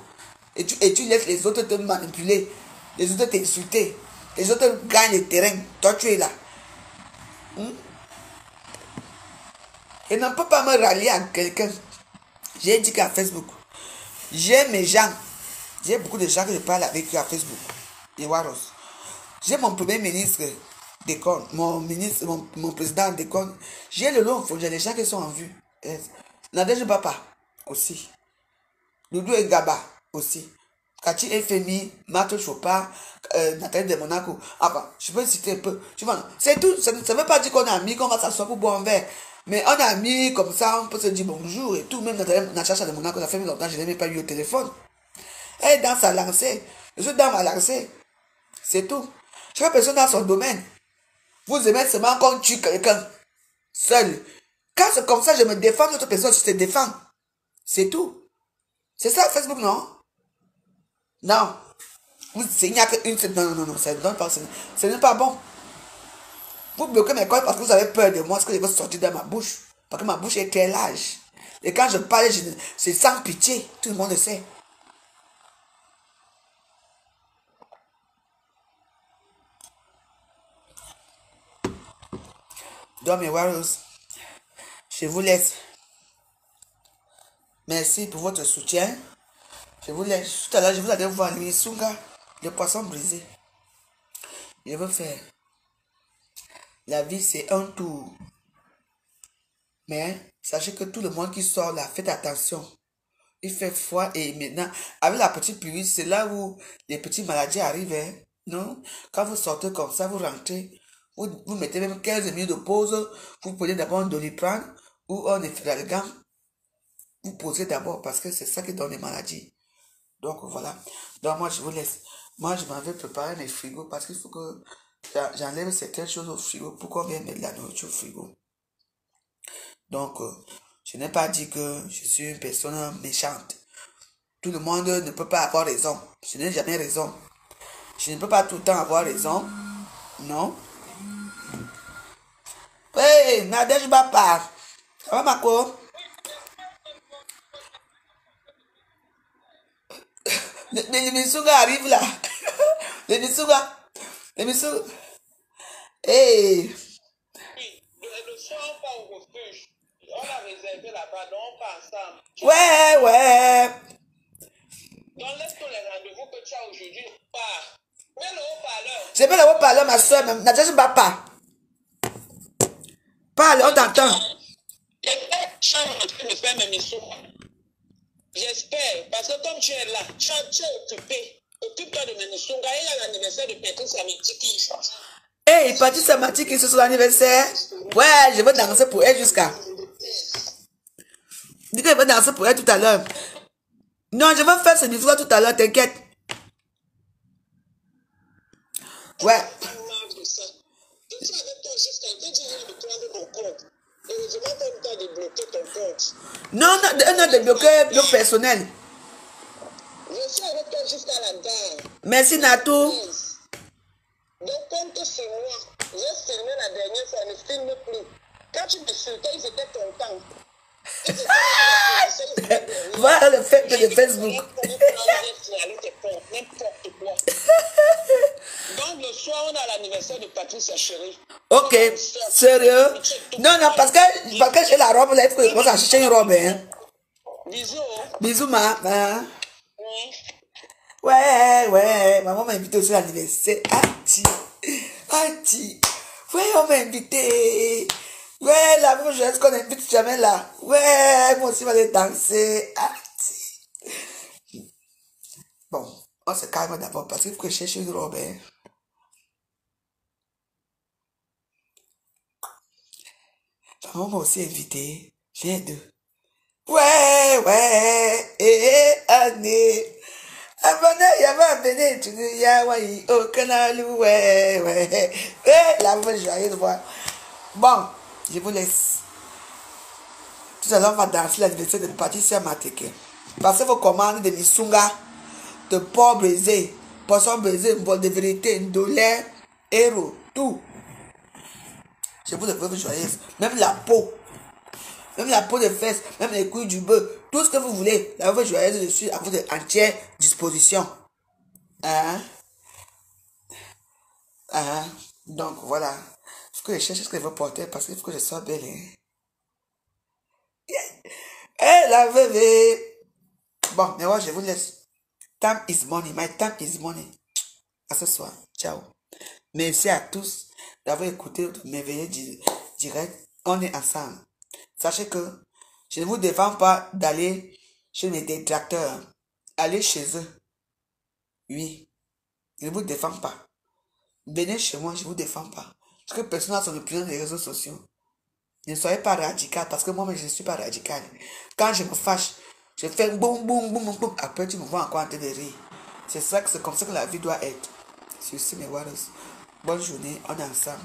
Et tu laisses les autres te manipuler. Les autres t'insulter. Les autres gagnent le terrain. Toi tu es là. Et ne peut pas me rallier à quelqu'un. J'ai dit qu'à Facebook, j'ai mes gens. J'ai beaucoup de gens que je parle avec eux à Facebook. Et Waros. J'ai mon premier ministre d'école, mon président d'école. J'ai le long, j'ai les gens qui sont en vue. Nadège Bapa aussi. Doudou et Gaba aussi. Kati FMI, Mato Chopa, Nathalie de Monaco. Enfin, je peux citer un peu. Tu vois, c'est tout. Ça ne veut pas dire qu'on a amis, qu'on va s'asseoir pour boire un verre. Mais on a amis comme ça, on peut se dire bonjour et tout. Même Natacha de Monaco, ça fait longtemps, je n'ai même pas eu au téléphone. Elle est dans sa lancée. Je suis dans ma lancée. C'est tout. Chaque personne dans son domaine. Vous aimez seulement qu'on tue quelqu'un seul. Quand c'est comme ça, je me défends, l'autre personne se défend. C'est tout. C'est ça Facebook, non? Non. Il n'y a qu'une seule. Non, ça ne donne pas. Ce n'est pas bon. Vous bloquez mes comptes parce que vous avez peur de moi, ce que je vais sortir dans ma bouche. Parce que ma bouche est très large. Et quand je parle, c'est sans pitié. Tout le monde le sait. Donc, mes warriors, je vous laisse. Merci pour votre soutien. Je vous laisse. Tout à l'heure, je vous allais voir l'Isunga, le poisson brisé. Je veux faire. La vie, c'est un tour. Mais sachez que tout le monde qui sort là, faites attention. Il fait froid et maintenant, avec la petite pluie, c'est là où les petites maladies arrivent. Hein? Non? Quand vous sortez comme ça, vous rentrez, vous mettez même 15 minutes de pause, vous prenez d'abord un Doliprane ou un Efferalgan. Vous posez d'abord parce que c'est ça qui donne les maladies. Donc voilà. Donc moi je vous laisse. Moi je m'en vais préparer mes frigos parce qu'il faut que j'enlève certaines choses au frigo pour qu'on vienne mettre la nourriture au frigo. Donc je n'ai pas dit que je suis une personne méchante. Tout le monde ne peut pas avoir raison. Je n'ai jamais raison. Je ne peux pas tout le temps avoir raison. Non. Hey, Nadège Bapa. Ça va ma co? Les Misuga arrivent là. Les Misuga. Les Misuga. Hey. Le soir, on part au refuge. On a réservé là-bas, donc on part ensemble. Ouais. Donc laisse tous les rendez-vous que tu as aujourd'hui. Pars. Mets le haut-parleur. Je mets le haut-parleur, ma soeur, même. Nadège Bapa. Parle, on t'entend. Je suis en train de faire mes missions. J'espère, parce que comme tu es là, tu es occupé. Occupe-toi de mes missions. Il y a l'anniversaire de Patrice Samitiki. Hey, Patrice Samitiki, c'est son anniversaire. Ouais, je vais danser pour elle jusqu'à. Dis que je vais danser pour elle tout à l'heure. Non, je vais faire ce discours tout à l'heure, t'inquiète. Ouais. Non, non, de bloquer le personnel. Je suis avec toi jusqu'à la gare. Merci, Natou. Donc, compte sur moi. J'ai filmé la dernière fois, ne filme plus. Quand tu me filmais, ils étaient contents. Voilà le fait de Facebook. Donc le soir, on a l'anniversaire de Patrice Chérie. Ok, sérieux? Non, parce que j'ai la robe là, il faut que je commence à chercher une robe. Hein. Bisous. Bisous, ma. Hein. Oui. Ouais, maman m'a invité aussi à l'anniversaire. Ati. Ouais, on m'a invité. Ouais, la même chose qu'on invite jamais là. Ouais, moi aussi, je vais aller danser. Bon, on se calme d'abord parce qu'il faut que je cherche une robe. Hein. Maman m'a aussi invité. Viens deux. Ouais, année. Abonnez, il y avait abonné, tu dis, Yahweh, au canal, ouais, ouais. Eh, la vraie joyeuse voix. Bon, je vous laisse. Tout à l'heure, on va danser l'anniversaire de Patricia Mateke. Passez vos commandes de Nisunga, de porc brisé, poisson brisé, bol de vérité, ndolé, héros, tout. Je vous le veux joyeuse. Même la peau. Même la peau de fesses, même les couilles du bœuf, tout ce que vous voulez, la veuve joyeuse, je suis à votre entière disposition. Hein? Hein? Donc voilà. Ce que je cherche, ce que je veux porter, parce qu'il faut que je sois belle. Hein? Eh, la veuve! Bon, mais moi, je vous laisse. Time is money. My time is money. À ce soir. Ciao. Merci à tous d'avoir écouté notre merveilleux direct. On est ensemble. Sachez que je ne vous défends pas d'aller chez mes détracteurs. Allez chez eux. Oui. Je ne vous défends pas. Venez chez moi, je ne vous défends pas. Parce que personne n'a son opinion dans les réseaux sociaux. Ne soyez pas radical, parce que moi-même, je ne suis pas radical. Quand je me fâche, je fais boum, boum, boum, boum. Après, tu me vois encore en train de rire. C'est comme ça que la vie doit être. Sur mes Warriors. Bonne journée, on est ensemble.